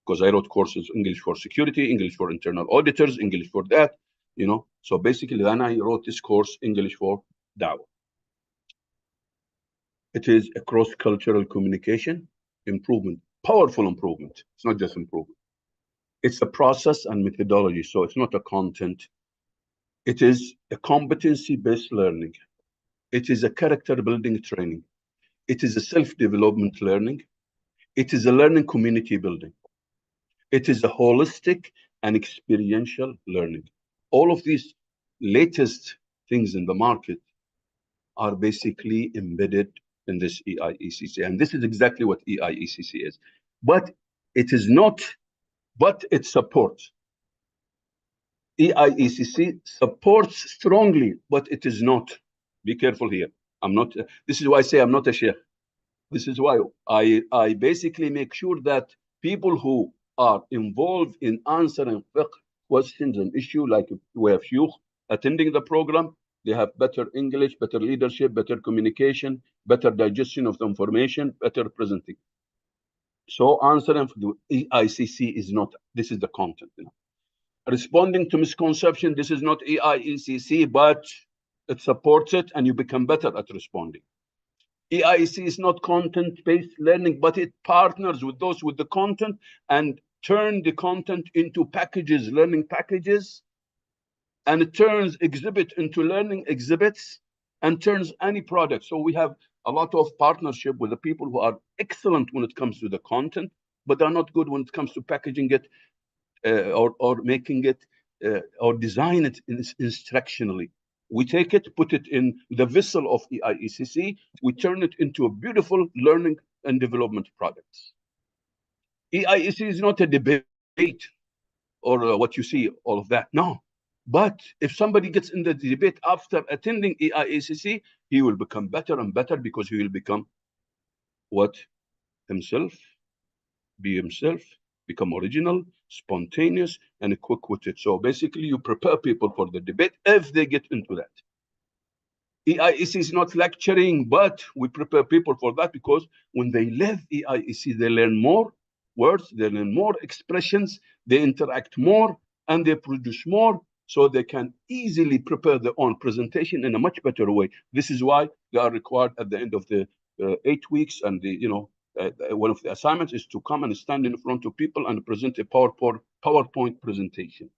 because I wrote courses, English for security, English for internal auditors, English for that, So basically, then I wrote this course, English for Dawah. It is a cross-cultural communication improvement, powerful improvement. It's not just improvement. It's a process and methodology. So it's not a content. It is a competency-based learning. It is a character-building training. It is a self-development learning. It is a learning community building. It is a holistic and experiential learning. All of these latest things in the market are basically embedded in this EIECC. And this is exactly what EIECC is. But it is not, but it supports. EIECC supports strongly, but it is not. Be careful here. I'm not, this is why I say I'm not a sheikh. This is why I basically make sure that people who are involved in answering fiqh questions and issues, like we have shuyukh attending the program, they have better English, better leadership, better communication, better digestion of the information, better presenting. So answering for the EICC is not, this is the content. Responding to misconception, this is not EIECC, but it supports it and you become better at responding. EIECC is not content-based learning, but it partners with those with the content and turn the content into packages, learning packages, and it turns exhibit into learning exhibits and turns any product. So we have a lot of partnership with the people who are excellent when it comes to the content, but they're not good when it comes to packaging it or making it or design it instructionally. We take it, put it in the vessel of EIECC, we turn it into a beautiful learning and development products. EIECC is not a debate or what you see, all of that. No. But if somebody gets in the debate after attending EIECC, he will become better and better because he will become what? Himself, be himself, become original, spontaneous, and quick-witted. So basically, you prepare people for the debate if they get into that. EIECC is not lecturing, but we prepare people for that because when they live EIECC, they learn more words, they learn more expressions, they interact more, and they produce more, so they can easily prepare their own presentation in a much better way. This is why they are required at the end of the 8 weeks, and one of the assignments is to come and stand in front of people and present a PowerPoint presentation.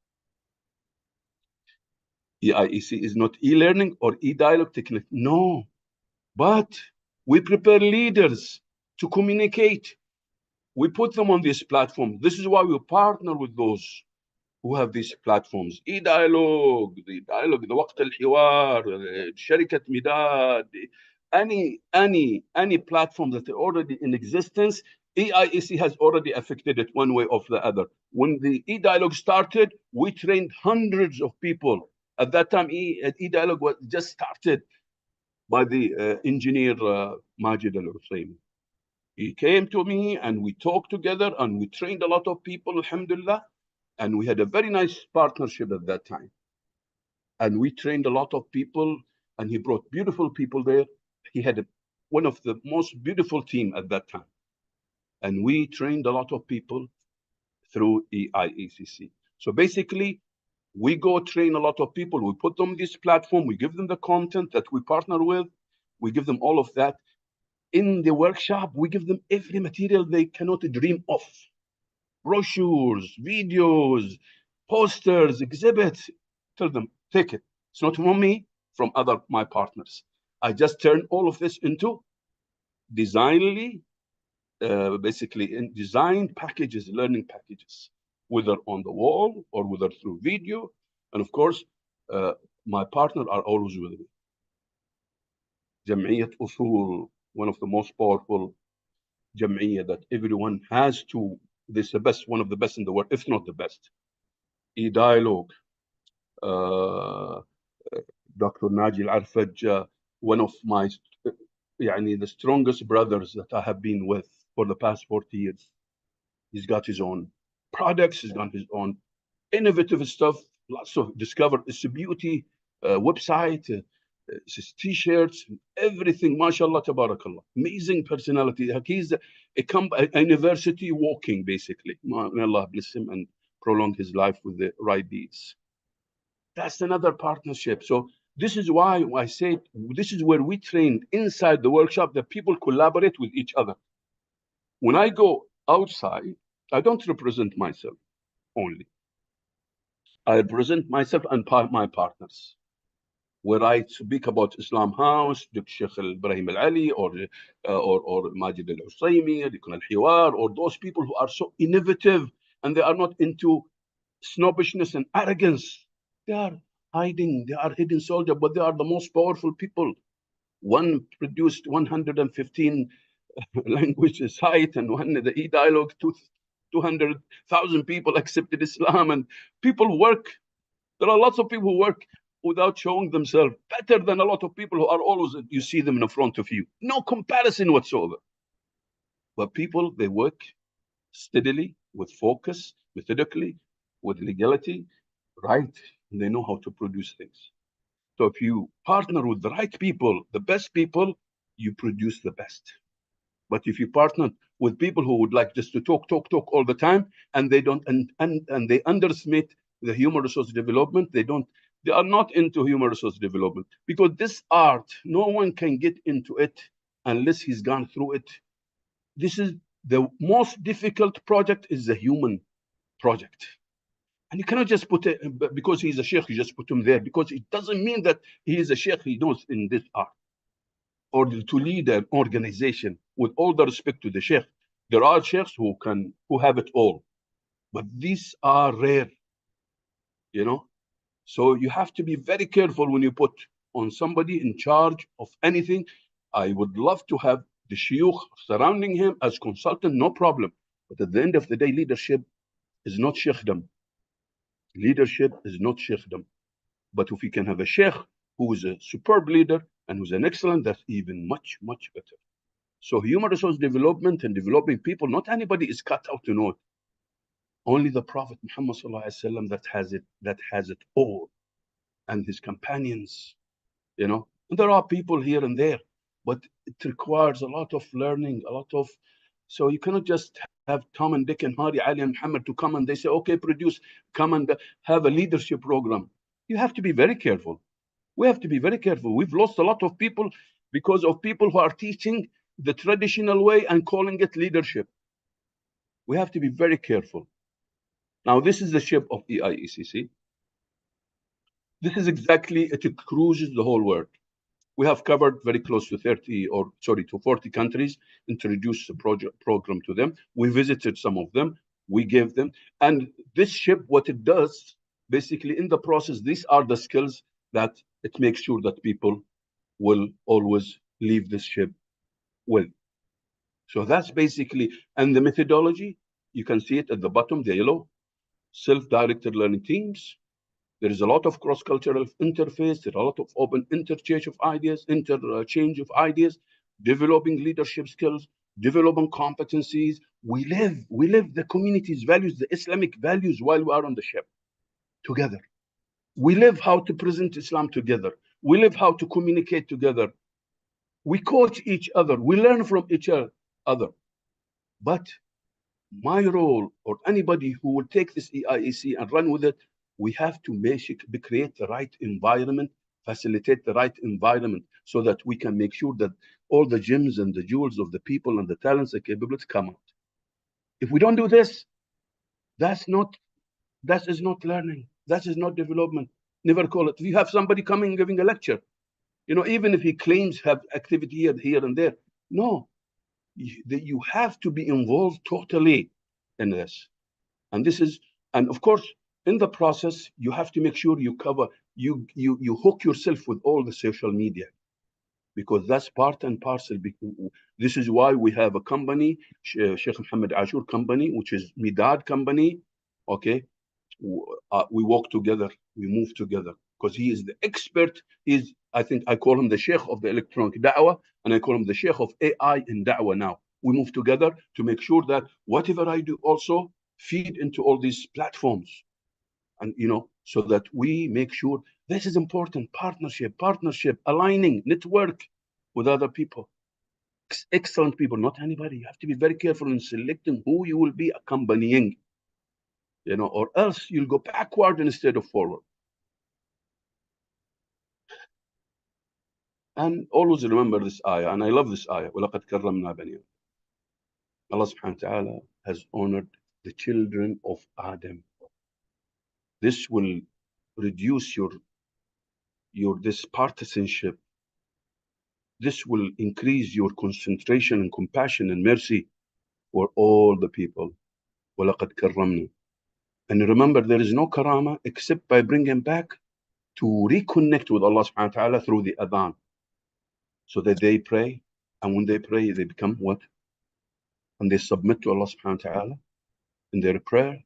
EIECC is not e-learning or e-dialogue technique. No, but we prepare leaders to communicate. We put them on this platform. This is why we partner with those who have these platforms. E-dialogue, the dialogue, the وقت الحوار, شركة مداد, any platform that are already in existence, EIECC has already affected it one way or the other. When the e-dialogue started, we trained hundreds of people. At that time, e-dialogue was just started by the engineer Majid Al-Hussein. He came to me and we talked together and we trained a lot of people, alhamdulillah. And we had a very nice partnership at that time. And we trained a lot of people and he brought beautiful people there. He had one of the most beautiful team at that time. And we trained a lot of people through EIECC. So basically, we go train a lot of people. We put them on this platform. We give them the content that we partner with. We give them all of that. In the workshop, we give them every material they cannot dream of. Brochures, videos, posters, exhibits. Tell them, take it. It's not from me, from my partners. I just turn all of this into basically in design packages, learning packages, whether on the wall or whether through video. And of course, my partners are always with me. Jam'iyyat Usul, one of the most powerful jam'iyyah that everyone has to. This is the best, one of the best in the world, if not the best. E-dialogue, Dr. Naji Al-Arfaj, one of my, the strongest brothers that I have been with for the past 40 years. He's got his own products, he's got his own innovative stuff, lots of discovered. It's a beauty website, it's t-shirts, everything, mashallah, tabarakallah. Amazing personality. He's a university walking, basically. May Allah bless him and prolong his life with the right deeds. That's another partnership. So this is why I say this is where we train inside the workshop that people collaborate with each other. When I go outside, I don't represent myself only. I represent myself and my partners. Where I speak about Islam House, Dr. Sheikh Ibrahim Al Ali, or Majid Al Husaymi, Dr. Al Hiwar, or those people who are so innovative and they are not into snobbishness and arrogance. They are hiding, they are hidden soldiers, but they are the most powerful people. One produced 115 language site, and one the e-dialogue, 200,000 people accepted Islam, and people work. There are lots of people who work without showing themselves better than a lot of people who are always, you see them in front of you. No comparison whatsoever. But people, they work steadily, with focus, methodically, with legality, right? And they know how to produce things. So if you partner with the right people, the best people, you produce the best. But if you partner with people who would like just to talk all the time, and they don't, and they underestimate the human resource development, they are not into human resource development, because this art, no one can get into it unless he's gone through it. This is the most difficult project, is the human project. And you cannot just put it, because he's a sheikh, you just put him there, because it doesn't mean that he is a sheikh, he knows in this art. Or to lead an organization, with all the respect to the sheikh, there are sheikhs who have it all, but these are rare, you know. So you have to be very careful when you put on somebody in charge of anything. I would love to have the shiuch surrounding him as consultant, no problem. But at the end of the day, leadership is not sheikhdom. Leadership is not sheikhdom. But if we can have a sheikh who is a superb leader and who's an excellent, that's even much, much better. So human resource development and developing people, not anybody is cut out to know it. Only the Prophet Muhammad ﷺ that has it all, and his companions, you know. And there are people here and there, but it requires a lot of learning, a lot of. So you cannot just have Tom and Dick and Harry, Ali and Muhammad to come and they say, okay, come and have a leadership program. You have to be very careful. We have to be very careful. We've lost a lot of people because of people who are teaching the traditional way and calling it leadership. We have to be very careful. Now, this is the ship of EIECC. This is exactly, it cruises the whole world. We have covered very close to 40 countries, introduced the program to them. We visited some of them, we gave them. And this ship, what it does, basically in the process, these are the skills that it makes sure that people will always leave this ship with. So that's basically, and the methodology, you can see it at the bottom, the yellow, self-directed learning teams. There is a lot of cross-cultural interface. There are a lot of open interchange of ideas, developing leadership skills, developing competencies. We live the community's values, the Islamic values, while we are on the ship together. We live how to present Islam together. We live how to communicate together. We coach each other. We learn from each other. But my role, or anybody who will take this EIEC and run with it, we have to create the right environment, facilitate the right environment, so that we can make sure that all the gems and the jewels of the people and the talents and capabilities come out. If we don't do this, that is not learning. That is not development. Never call it. If you have somebody coming giving a lecture, even if he claims have activity here and there, no, you have to be involved totally in this. And of course, in the process, you have to make sure you hook yourself with all the social media, because that's part and parcel. This is why we have a company, Sheikh Mohammed Ashur company, which is Midad company. Okay, we work together, we move together, because he is the expert. I think I call him the Sheikh of the electronic da'wah, and I call him the Sheikh of AI in da'wah now. We move together to make sure that whatever I do also feed into all these platforms. And, so that we make sure this is important. Partnership, aligning, network with other people. Excellent people, not anybody. You have to be very careful in selecting who you will be accompanying, or else you'll go backward instead of forward. And always remember this ayah, and I love this ayah. وَلَقَدْ كَرَّمْنَا بَنِي. Allah subhanahu wa ta'ala has honored the children of Adam. This will reduce your this partisanship. This will increase your concentration and compassion and mercy for all the people. وَلَقَدْ كَرَّمْنَا. And remember, there is no karama except by bringing back to reconnect with Allah subhanahu wa ta'ala through the adhan. So that they pray, and when they pray, they become what? And they submit to Allah subhanahu wa ta'ala in their prayer,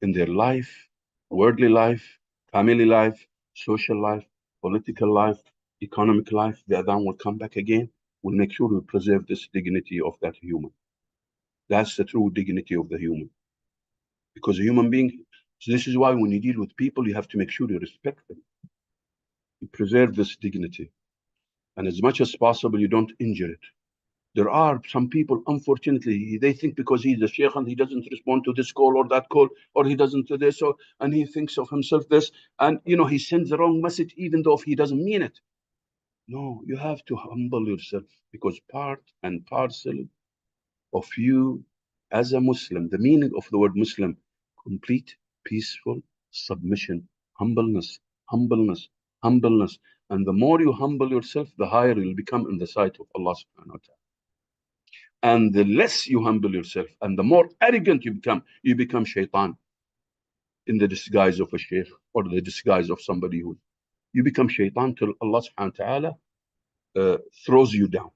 in their life, worldly life, family life, social life, political life, economic life. The adhan will come back again. We'll make sure we preserve this dignity of that human. That's the true dignity of the human. Because a human being, so this is why when you deal with people, you have to make sure you respect them. You preserve this dignity. And as much as possible, you don't injure it. There are some people, unfortunately, they think because he's a sheikh and he doesn't respond to this call or that call, or he doesn't do this, or, and he thinks of himself this, and he sends the wrong message, even though if he doesn't mean it. No, you have to humble yourself, because part and parcel of you as a Muslim, the meaning of the word Muslim, complete, peaceful submission, humbleness, humbleness, humbleness. And the more you humble yourself, the higher you'll become in the sight of Allah subhanahu wa ta'ala. And the less you humble yourself and the more arrogant you become shaitan in the disguise of a sheikh or the disguise of somebody who you become shaitan till Allah subhanahu wa ta'ala throws you down.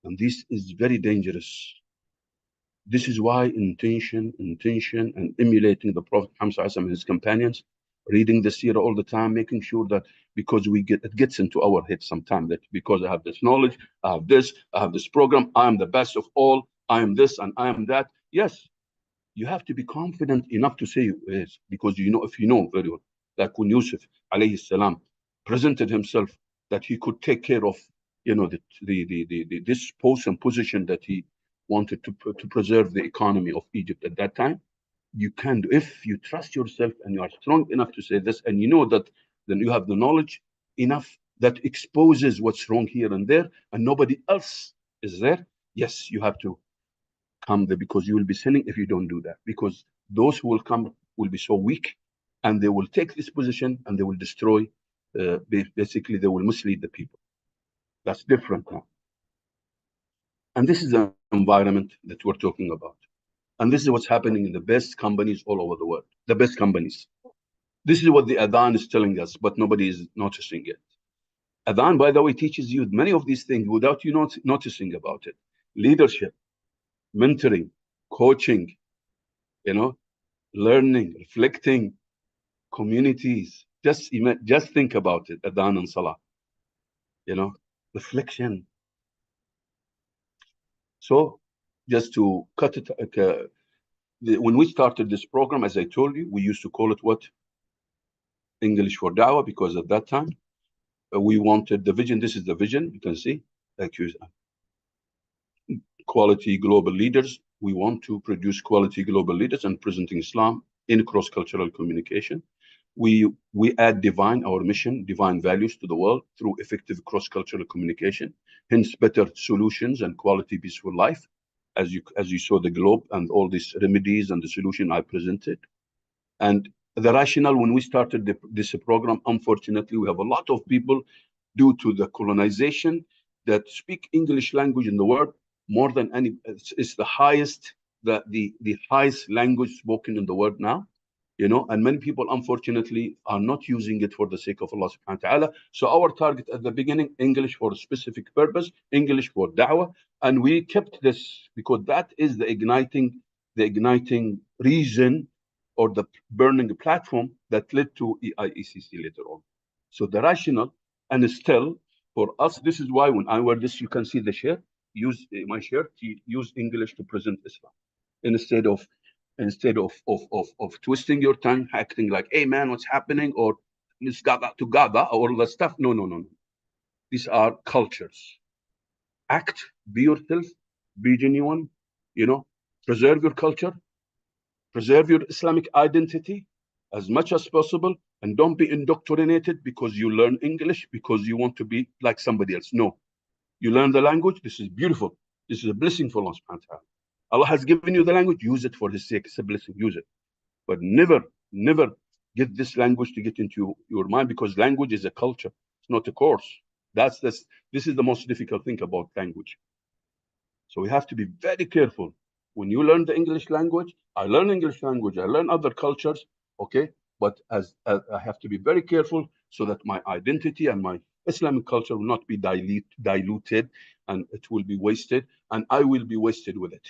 And this is very dangerous. This is why intention, and emulating the Prophet Muhammad and his companions, reading the seerah all the time, making sure that because it gets into our head sometimes that because I have this knowledge, I have this program, I am the best of all, I am this and I am that. Yes, you have to be confident enough to say yes, because if you know very well, like when Yusuf alayhi salam presented himself that he could take care of this post and position that he wanted to preserve the economy of Egypt at that time. You can do if you trust yourself and you are strong enough to say this, and you know that then you have the knowledge enough that exposes what's wrong here and there, and nobody else is there. Yes, you have to come there, because you will be sinning if you don't do that. Because those who will come will be so weak, and they will take this position and they will destroy. Basically, they will mislead the people. That's different now. And this is the environment that we're talking about. And this is what's happening in the best companies all over the world. The best companies. This is what the Adhan is telling us, but nobody is noticing it. Adhan, by the way, teaches you many of these things without you not noticing about it. Leadership, mentoring, coaching, learning, reflecting, communities. Just think about it, Adhan and Salah. Reflection. So, just to cut it, when we started this program, as I told you, we used to call it what? English for Dawah, because at that time, we wanted the vision. This is the vision, you can see. Quality global leaders. We want to produce quality global leaders and presenting Islam in cross-cultural communication. We add our mission, divine values to the world through effective cross-cultural communication, hence better solutions and quality peaceful life, as you saw the globe and all these remedies and the solution I presented. And the rationale when we started this program, unfortunately, we have a lot of people due to the colonization that speak English language in the world more than any. It's the highest language spoken in the world now. And many people, unfortunately, are not using it for the sake of Allah subhanahu wa ta'ala. So our target at the beginning, English for a specific purpose, English for da'wah. And we kept this because that is the igniting reason or the burning platform that led to EIECC later on. So the rationale, and still for us, this is why when I wear this, you can see the shirt, use my shirt, use English to present Islam instead of twisting your tongue, acting like, hey man, what's happening? Or it's gada to gada, or all that stuff. No. These are cultures. Act, be yourself, be genuine, preserve your culture, preserve your Islamic identity as much as possible, and don't be indoctrinated because you learn English because you want to be like somebody else. No. You learn the language. This is beautiful. This is a blessing for Allah subhanahu wa ta'ala. Allah has given you the language, use it for His sake. It's a blessing, use it. But never, never get this language to get into your mind, because language is a culture. It's not a course. This is the most difficult thing about language. So we have to be very careful. When you learn the English language, I learn English language, I learn other cultures, okay? But as I have to be very careful so that my identity and my Islamic culture will not be diluted, and it will be wasted, and I will be wasted with it.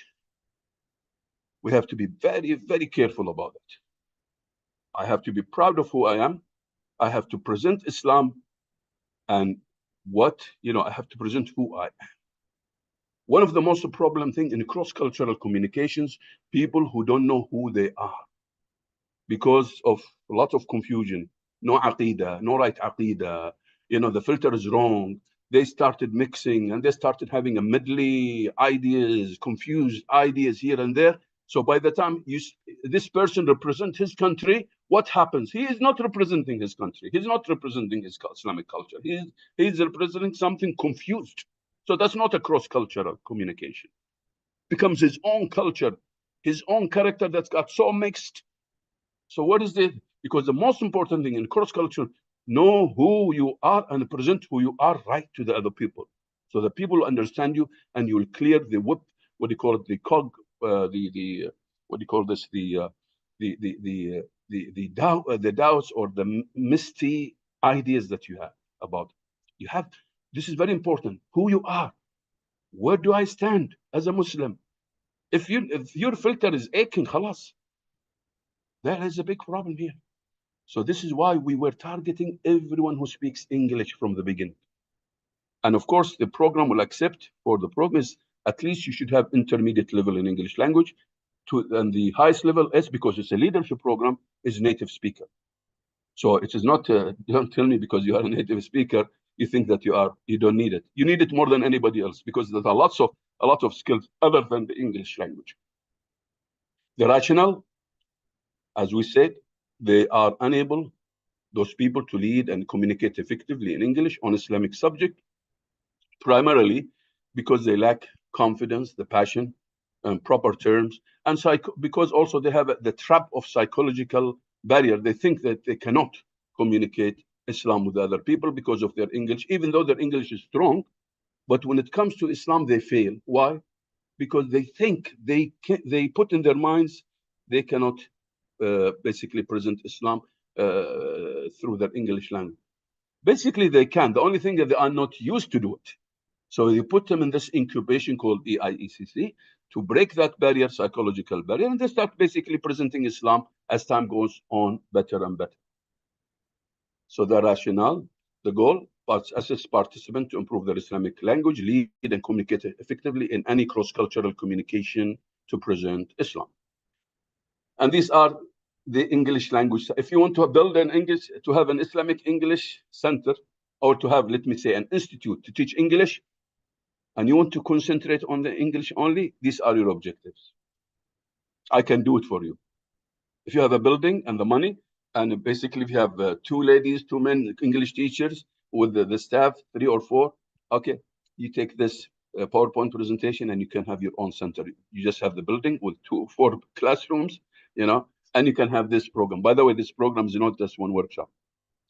We have to be very, very careful about it. I have to be proud of who I am. I have to present Islam and I have to present who I am. One of the most problem thing in cross-cultural communications, people who don't know who they are because of a lot of confusion. No aqidah, no right aqidah. The filter is wrong. They started mixing and they started having a medley ideas, confused ideas here and there. So by the time this person represents his country, what happens? He is not representing his country. He's not representing his Islamic culture. He's representing something confused. So that's not a cross-cultural communication. Becomes his own culture, his own character that's got so mixed. So what is it? Because the most important thing in cross-culture, know who you are and present who you are right to the other people. So the people will understand you, and you will clear the what do you call it? The cog, what do you call this? The doubts or the misty ideas that you have about. You have. This is very important. Who you are. Where do I stand as a Muslim? If your filter is aching, khalas, there is a big problem here. So this is why we were targeting everyone who speaks English from the beginning. And of course, the program will accept for the program is at least you should have intermediate level in English language. And the highest level is, because it's a leadership program, is native speaker. So it is not, don't tell me because you are a native speaker, you think that you don't need it. You need it more than anybody else, because there's a lot of skills other than the English language. The rationale, as we said, they are unable, those people, to lead and communicate effectively in English on Islamic subject, primarily because they lack confidence, the passion, and proper terms, and because also they have the trap of psychological barrier. They think that they cannot communicate Islam with other people because of their English, even though their English is strong. But when it comes to Islam, they fail. Why? Because they think they put in their minds they cannot basically present Islam through their English language. Basically, they can. The only thing that they are not used to do it. So you put them in this incubation called EIECC to break that barrier, psychological barrier, and they start basically presenting Islam as time goes on better and better. So the rationale, the goal, assist participants to improve their Islamic language, lead and communicate effectively in any cross-cultural communication to present Islam. And these are the English language. If you want to build to have an Islamic English center, or to have, let me say, an institute to teach English, and you want to concentrate on the English only, these are your objectives. I can do it for you. If you have a building and the money, and basically if you have 2 ladies, 2 men, English teachers with the staff, 3 or 4, okay, you take this PowerPoint presentation and you can have your own center. You just have the building with 2 or 4 classrooms, and you can have this program. By the way, this program is not just one workshop.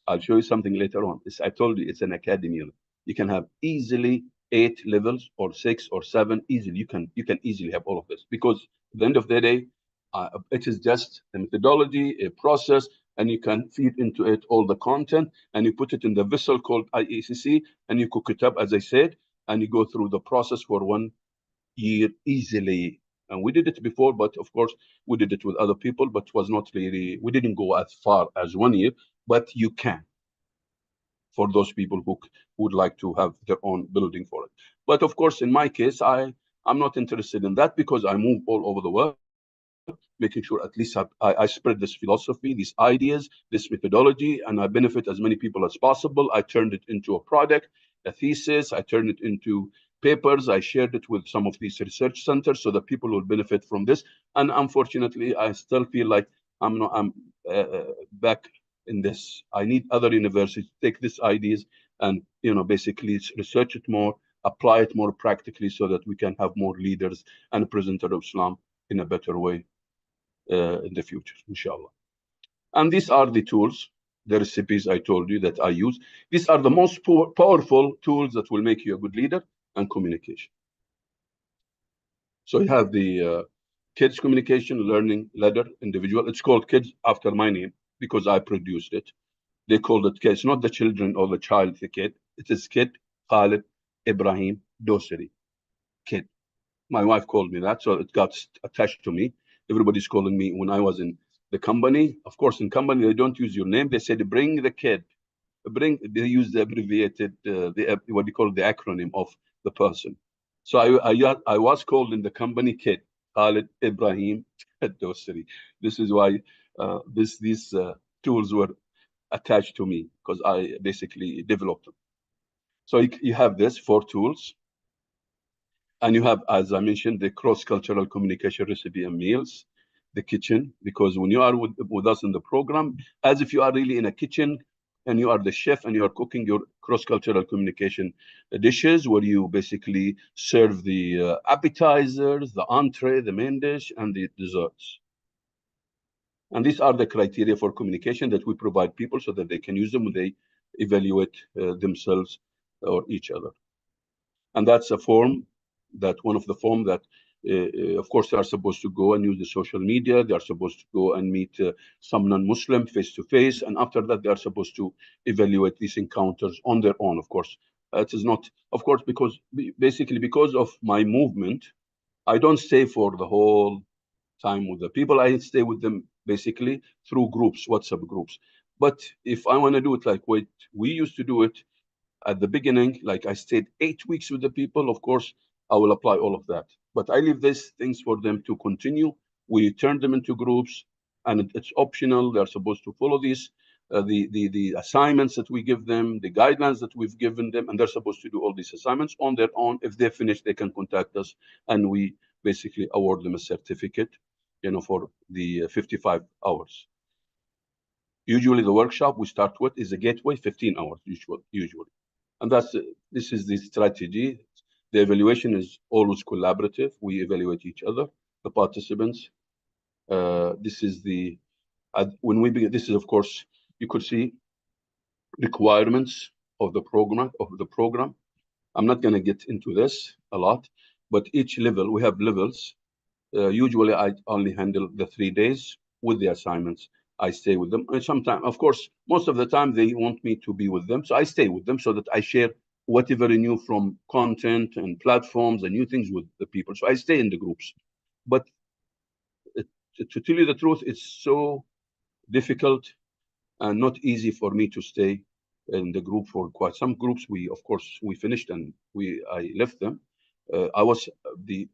I'll show you something later on. I told you it's an academy. You can have easily 8 levels or 6 or 7 easily. You can easily have all of this, because at the end of the day, it is just a methodology, a process, and you can feed into it all the content, and you put it in the vessel called EIECC, and you cook it up, as I said, and you go through the process for 1 year easily. And we did it before, but of course, we did it with other people, but was not really, we didn't go as far as 1 year, but you can, for those people who would like to have their own building for it. But of course, in my case, I'm not interested in that, because I move all over the world, making sure at least I spread this philosophy, these ideas, this methodology, and I benefit as many people as possible. I turned it into a product, a thesis. I turned it into papers. I shared it with some of these research centers so that people will benefit from this. And unfortunately, I still feel like I'm back in this. I need other universities to take these ideas and basically research it more apply it more practically so that we can have more leaders and presenter of Islam in a better way in the future, inshallah. And these are the tools, the recipes I told you that I use. These are the most powerful tools that will make you a good leader and communication. So you have the kids communication learning ladder individual. It's called kids after my name because I produced it. They called it kids, not the children or the child, the kid. It is kid Khalid Ibrahim Doseri. Kid. My wife called me that, so it got attached to me. Everybody's calling me when I was in the company. Of course, in company, they don't use your name. They said, bring the kid. They use the abbreviated, what do you call it, the acronym of the person. So I was called in the company kid, Khalid Ibrahim Doseri. This is why these tools were attached to me because I basically developed them. So you have this 4 tools. And you have, as I mentioned, the cross-cultural communication recipe and meals, the kitchen, because when you are with us in the program, as if you are really in a kitchen and you are the chef and you are cooking your cross-cultural communication dishes where you basically serve the appetizers, the entree, the main dish, and the desserts. And these are the criteria for communication that we provide people so that they can use them when they evaluate themselves or each other. And that's a form that one of the form that, of course, they are supposed to go and use the social media. They are supposed to go and meet some non-Muslim face-to-face. And after that, they are supposed to evaluate these encounters on their own, of course. It is not, of course, basically because of my movement, I don't stay for the whole time with the people. I stay with them basically through groups, WhatsApp groups. But if I want to do it like what we used to do it, at the beginning, like I stayed 8 weeks with the people, of course, I will apply all of that. But I leave these things for them to continue. We turn them into groups, and it's optional. They're supposed to follow these, the assignments that we give them, the guidelines that we've given them, and they're supposed to do all these assignments on their own. If they finish, they can contact us, and we basically award them a certificate, for the 55 hours. Usually, the workshop we start with is a gateway, 15 hours usually. And this is the strategy. The evaluation is always collaborative. We evaluate each other, the participants. This is when we begin. This is, of course, you could see requirements of the program. I'm not going to get into this a lot, but each level we have levels. Usually, I only handle the 3 days with the assignments. I stay with them. And sometimes, of course, most of the time they want me to be with them. So I stay with them so that I share whatever new from content and platforms and new things with the people. So I stay in the groups. But to tell you the truth, it's so difficult and not easy for me to stay in the group for quite some groups. Of course, we finished and I left them. I was the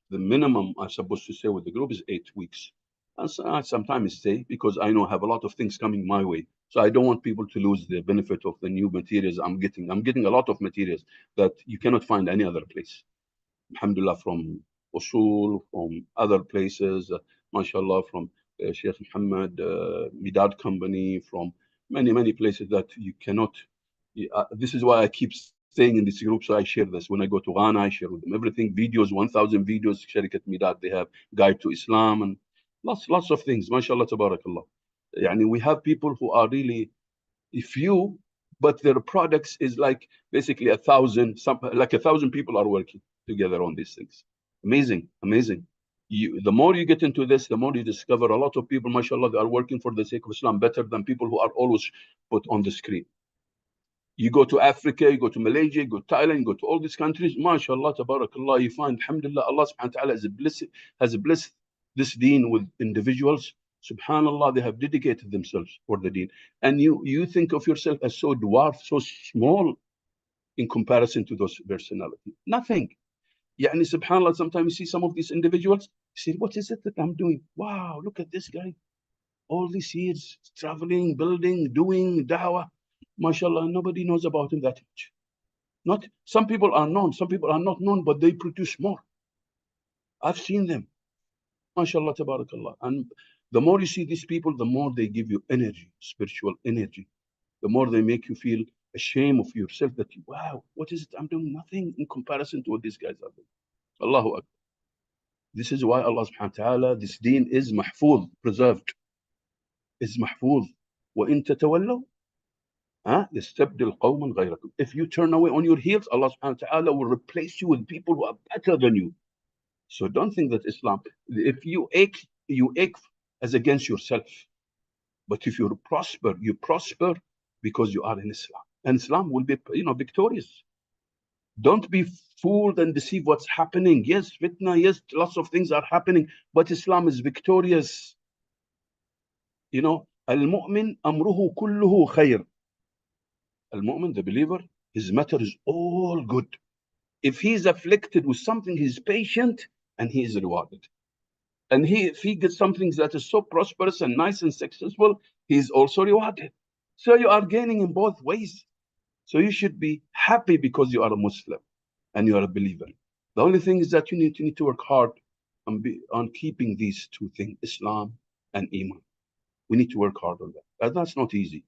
minimum I'm supposed to stay with the group is 8 weeks. And so I sometimes stay because I know I have a lot of things coming my way. So I don't want people to lose the benefit of the new materials I'm getting. I'm getting a lot of materials that you cannot find any other place. Alhamdulillah, from Usul, from other places, mashallah, from Sheikh Muhammad, Midad Company, from many places that you cannot. This is why I keep staying in this group, so I share this. When I go to Ghana, I share with them everything, videos, 1,000 videos, Sharikat Midad, they have Guide to Islam, and lots of things, mashallah, tabarakallah. We have people who are really few, but their products is like basically 1,000, like 1,000 people are working together on these things. Amazing. The more you get into this, the more you discover a lot of people, mashallah, they are working for the sake of Islam better than people who are always put on the screen. You go to Africa, you go to Malaysia, you go to Thailand, you go to all these countries, mashallah, tabarakallah, you find, alhamdulillah, Allah subhanahu wa ta'ala has blessed this deen with individuals. Subhanallah, they have dedicated themselves for the deen. And you think of yourself as so dwarf, so small in comparison to those personalities. Nothing. Subhanallah, sometimes you see some of these individuals, you say, what is it that I'm doing? Wow, look at this guy. All these years, traveling, building, doing da'wah. MashaAllah, nobody knows about him that much. Some people are known, some people are not known, but they produce more. I've seen them. MashaAllah, tabarakallah. And the more you see these people, the more they give you energy, spiritual energy. The more they make you feel ashamed of yourself that, wow, what is it? I'm doing nothing in comparison to what these guys are doing. Allahu Akbar. This is why Allah subhanahu wa ta'ala, this deen is mahfuz, preserved, is mahfuz. وَإِن تَتَوَلَّوْا يَسْتَبْدِلْ قَوْمًا غَيْرَكُمْ. If you turn away on your heels, Allah subhanahu wa ta'ala will replace you with people who are better than you. So don't think that Islam, if you ache as against yourself. But if you prosper because you are in Islam. And Islam will be, victorious. Don't be fooled and deceived what's happening. Yes, fitna, yes, lots of things are happening, but Islam is victorious. Al-mu'min amruhu kulluhu khair. Al-mu'min, the believer, his matter is all good. If he's afflicted with something, he's patient and he is rewarded. And if he gets something that is so prosperous and nice and successful, he's also rewarded. So you are gaining in both ways. So you should be happy because you are a Muslim and you are a believer. The only thing is that you need to work hard on keeping these two things, Islam and Iman. We need to work hard on that. And that's not easy.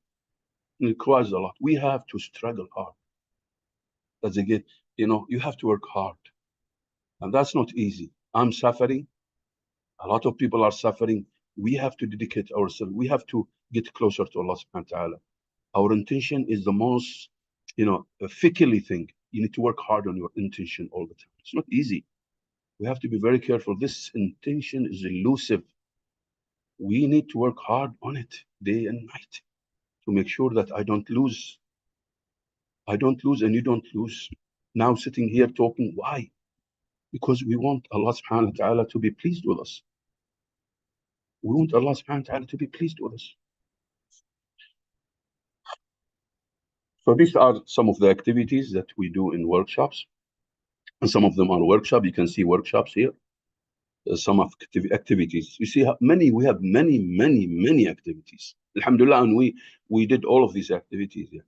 It requires a lot. We have to struggle hard. That's again, you have to work hard. And that's not easy. I'm suffering. A lot of people are suffering. We have to dedicate ourselves. We have to get closer to Allah subhanahu wa ta'ala. Our intention is the most, fickly thing. You need to work hard on your intention all the time. It's not easy. We have to be very careful. This intention is elusive. We need to work hard on it day and night to make sure that I don't lose. I don't lose and you don't lose. Now sitting here talking, why? Because we want Allah subhanahu wa ta'ala to be pleased with us. We want Allah subhanahu wa ta'ala to be pleased with us. So these are some of the activities that we do in workshops. And some of them are workshops. You can see workshops here. Some of activities. You see how we have many activities. Alhamdulillah, and we did all of these activities here.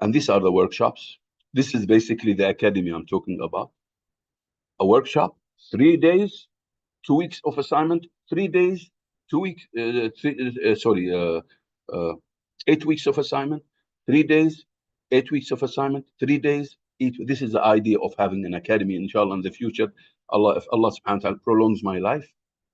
And these are the workshops. This is basically the academy I'm talking about. A workshop, 3 days, 2 weeks of assignment, 3 days, 2 weeks, 8 weeks of assignment, 3 days, 8 weeks of assignment, 3 days. This is the idea of having an academy, inshallah, in the future. If Allah subhanahu wa ta'ala prolongs my life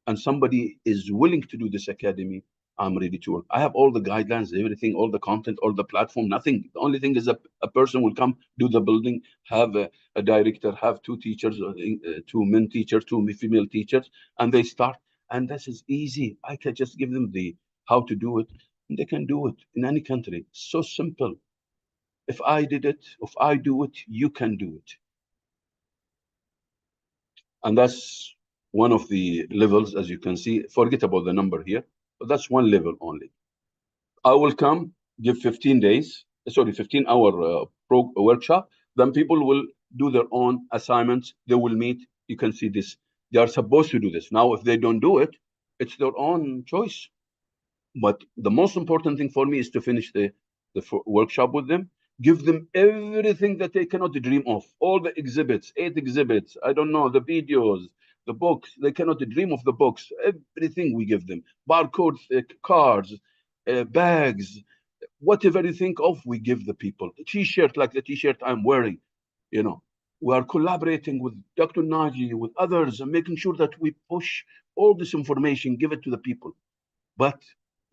and somebody is willing to do this academy, I'm ready to work. I have all the guidelines, everything, all the content, all the platform, nothing. The only thing is a person will come, do the building, have a director, have 2 teachers, 2 men teachers, 2 female teachers, and they start. And this is easy. I can just give them how to do it. And they can do it in any country. So simple. If I did it, if I do it, you can do it. And that's one of the levels, as you can see. Forget about the number here, but that's one level only. I will come, give 15 15-hour workshop. Then people will do their own assignments. They will meet. You can see this. They are supposed to do this. Now, if they don't do it, it's their own choice. But the most important thing for me is to finish the workshop with them. Give them everything that they cannot dream of. All the exhibits, 8 exhibits, I don't know, the videos, the books. They cannot dream of the books. Everything we give them. Barcodes, cards, bags, whatever you think of, we give the people. A t-shirt like the t-shirt I'm wearing. We are collaborating with Dr. Naji, with others, and making sure that we push all this information, give it to the people. But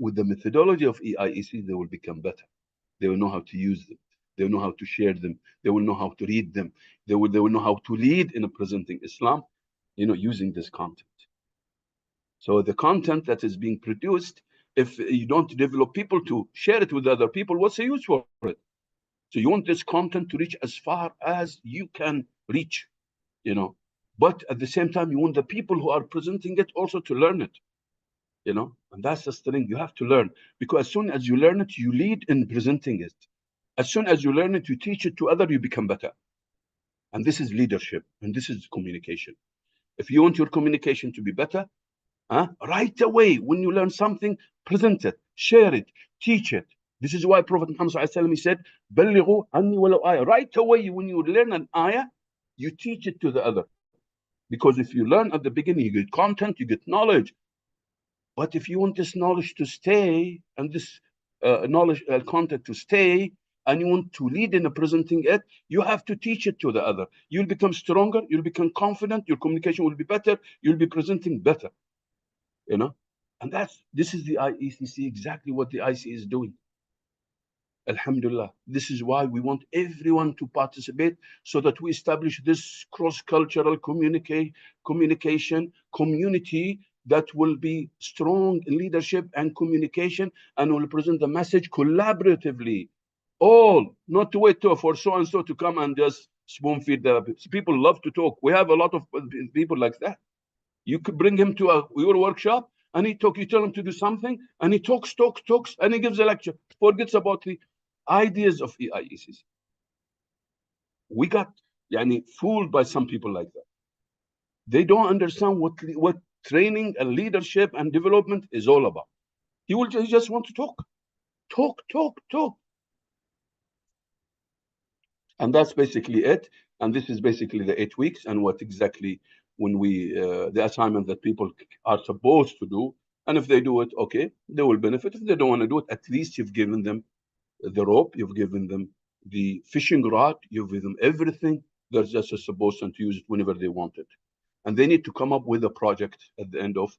with the methodology of EIECC, they will become better. They will know how to use them. They will know how to share them. They will know how to read them. They will know how to lead in presenting Islam, using this content. So the content that is being produced, if you don't develop people to share it with other people, what's the use for it? So you want this content to reach as far as you can reach, But at the same time, you want the people who are presenting it also to learn it, And that's the thing. You have to learn, because as soon as you learn it, you lead in presenting it. As soon as you learn it, you teach it to others, you become better. And this is leadership, and this is communication. If you want your communication to be better, right away, when you learn something, present it, share it, teach it. This is why Prophet Muhammad ﷺ said, "Ballighu anni walau ayah." Right away, when you learn an ayah, you teach it to the other. Because if you learn at the beginning, you get content, you get knowledge. But if you want this knowledge to stay, and this knowledge content to stay, and you want to lead in presenting it, you have to teach it to the other. You'll become stronger, you'll become confident, your communication will be better, you'll be presenting better, you know. And this is the IECC, exactly what the IC is doing. Alhamdulillah. This is why we want everyone to participate, so that we establish this cross-cultural communication community that will be strong in leadership and communication, and will present the message collaboratively. All, not to wait for so and so to come and just spoon feed the people. Love to talk. We have a lot of people like that. You could bring him to your workshop, and you tell him to do something, and he talks, and he gives a lecture, forgets about the ideas of EIECC. We got fooled by some people like that. They don't understand what training and leadership and development is all about. He just want to talk. And that's basically it. And this is basically the 8 weeks, and what exactly when we the assignment that people are supposed to do. And if they do it, okay, they will benefit. If they don't want to do it, at least you've given them the rope, you've given them the fishing rod, you've given them everything. They're just supposed to use it whenever they want it. And they need to come up with a project at the end of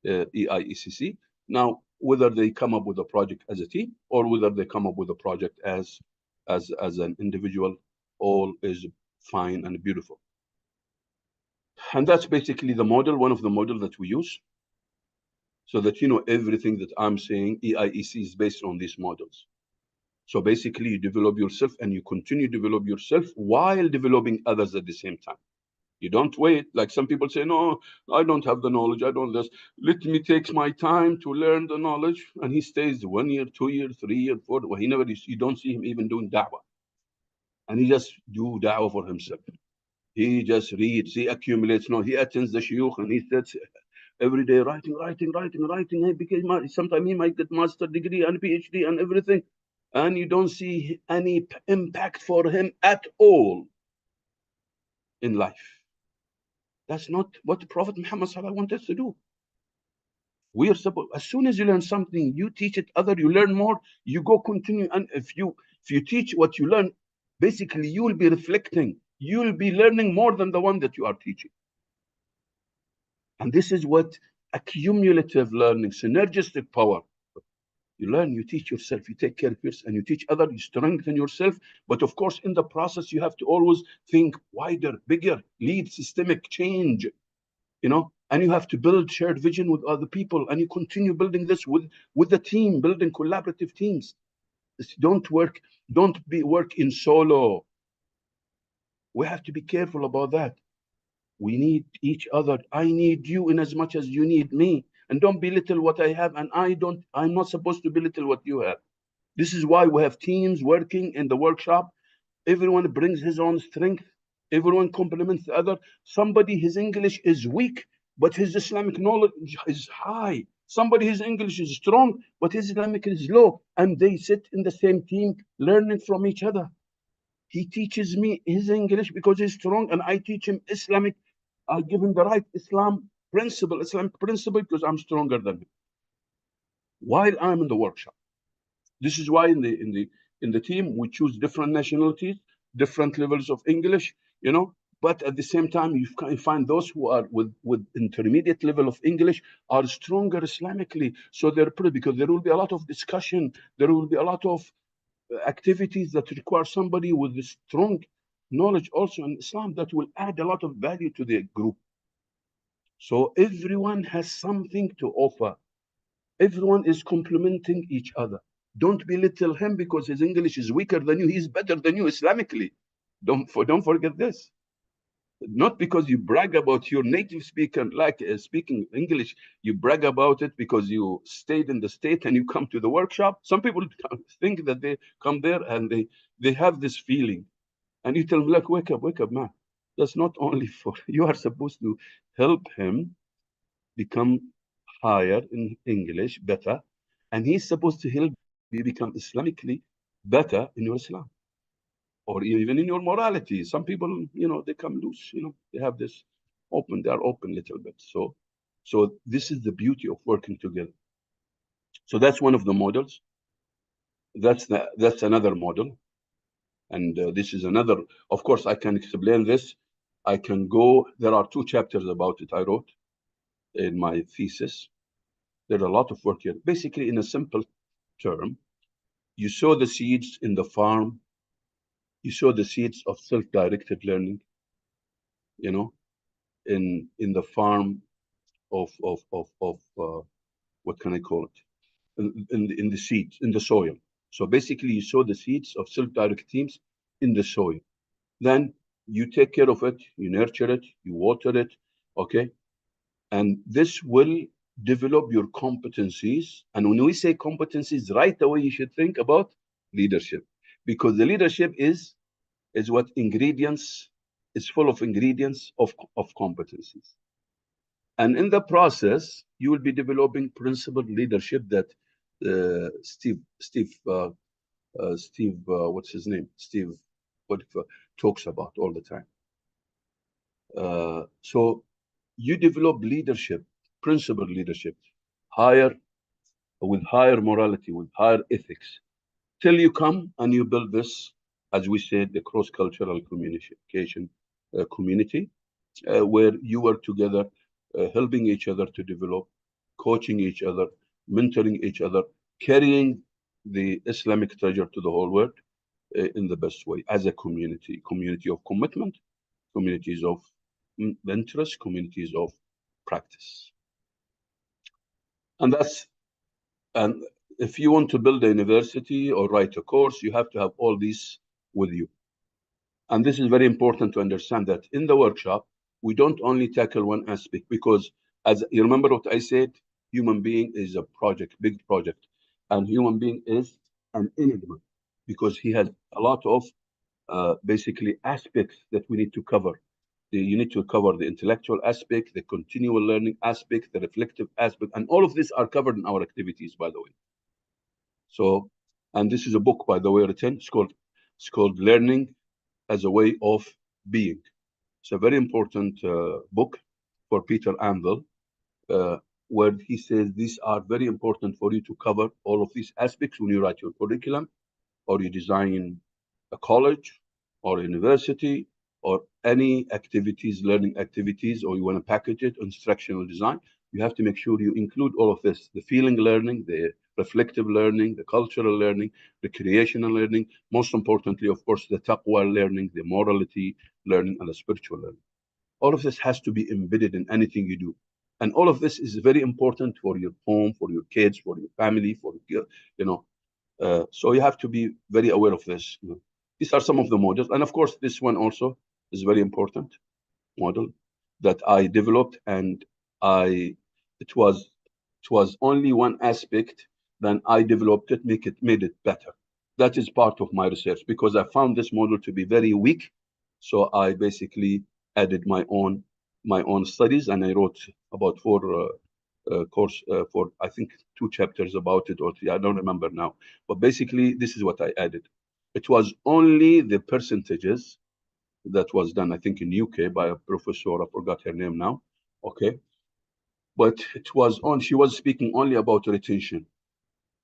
EIECC. Now, whether they come up with a project as a team, or whether they come up with a project as an individual, all is fine and beautiful. And that's basically the model, one of the models that we use, so that everything that I'm saying, EIECC is based on these models. So basically, you develop yourself, and you continue to develop yourself while developing others at the same time. You don't wait. Like some people say, no, I don't have the knowledge. I don't this. Let me take my time to learn the knowledge. And he stays 1 year, 2 years, 3 years, 4. Well, you don't see him even doing da'wah. And he just do da'wah for himself. He just reads, he accumulates. No, he attends the shuyukh, and he sits every day writing. He became, sometimes he might get master degree and PhD and everything. And you don't see any impact for him at all in life. That's not what the Prophet Muhammad wanted us to do. We are supposed, as soon as you learn something, you teach it other, you learn more, you go continue. And if you teach what you learn, basically you will be reflecting, you will be learning more than the one that you are teaching. And this is what accumulative learning, synergistic power. You learn, you teach yourself, you take care of yourself, and you teach others, you strengthen yourself. But of course, in the process, you have to always think wider, bigger, lead systemic change, and you have to build shared vision with other people, and you continue building this with the team, building collaborative teams. Don't work in solo. We have to be careful about that. We need each other. I need you in as much as you need me. And don't belittle what I have, and I'm not supposed to belittle what you have. This is why we have teams working in the workshop. Everyone brings his own strength. Everyone complements the other. Somebody, his English is weak, but his Islamic knowledge is high. Somebody, his English is strong, but his Islamic is low. And they sit in the same team, learning from each other. He teaches me his English because he's strong, and I teach him Islamic. I give him the right Islamic principle, because I'm stronger than him. While I'm in the workshop. This is why in the team we choose different nationalities, different levels of English, But at the same time, you find those who are with intermediate level of English are stronger Islamically. So they're pretty, because there will be a lot of discussion. There will be a lot of activities that require somebody with a strong knowledge also in Islam, that will add a lot of value to the group. So everyone has something to offer. Everyone is complementing each other. Don't belittle him because his English is weaker than you. He's better than you Islamically. Don't forget this. Not because you brag about your native speaker, like speaking English, you brag about it because you stayed in the state and you come to the workshop. Some people think that they come there and they have this feeling. And you tell them, like, wake up, man. That's not only for, you are supposed to help him become higher in English, better. And he's supposed to help you become Islamically better in your Islam, or even in your morality. Some people, they come loose, they have this open, they are open a little bit. So this is the beauty of working together. So that's one of the models. That's another model. And this is another, of course, I can explain this. I can go, there are 2 chapters about it I wrote in my thesis. There's a lot of work here. Basically, in a simple term, you sow the seeds in the farm, you sow the seeds of self-directed learning, you know, in the farm of what can I call it? In the seeds, in the soil. So basically, you sow the seeds of self-directed teams in the soil. Then you take care of it, you nurture it, you water it, okay? And this will develop your competencies. And when we say competencies, right away you should think about leadership, because the leadership is what ingredients is full of ingredients of competencies. And in the process, you will be developing principled leadership that Steve, what's his name? Steve, what talks about all the time. So you develop leadership, principled leadership, higher with higher morality, with higher ethics, till you come and you build this, as we said, the cross-cultural communication community, where you work together, helping each other to develop, coaching each other, mentoring each other, carrying the Islamic treasure to the whole world in the best way as a community of commitment, communities of interest, communities of practice. And if you want to build a university or write a course, you have to have all these with you. And this is very important to understand that in the workshop, we don't only tackle one aspect, because as you remember what I said, human being is a project, big project, and human being is an enigma, because he has a lot of basically aspects that we need to cover. You need to cover the intellectual aspect, the continual learning aspect, the reflective aspect, and all of these are covered in our activities, by the way. So, and this is a book, by the way, written. It's called Learning as a Way of Being. It's a very important book for Peter Anvil, where he says these are very important for you to cover all of these aspects when you write your curriculum, or you design a college or a university or any activities, learning activities, or you want to package it, instructional design. You have to make sure you include all of this: the feeling learning, the reflective learning, the cultural learning, recreational learning, most importantly, of course, the taqwa learning, the morality learning, and the spiritual learning. All of this has to be embedded in anything you do. And all of this is very important for your home, for your kids, for your family, for your, so you have to be very aware of this. These are some of the models. And of course, this one also is very important model that I developed, and it was only one aspect. Then I developed it, made it better. That is part of my research, because I found this model to be very weak. So I basically added my own studies, and I wrote about four course for, I think, 2 chapters about it, or 3, I don't remember now. But basically, this is what I added. It was only the percentages that was done, I think, in UK by a professor. I forgot her name now. Okay. But she was speaking only about retention.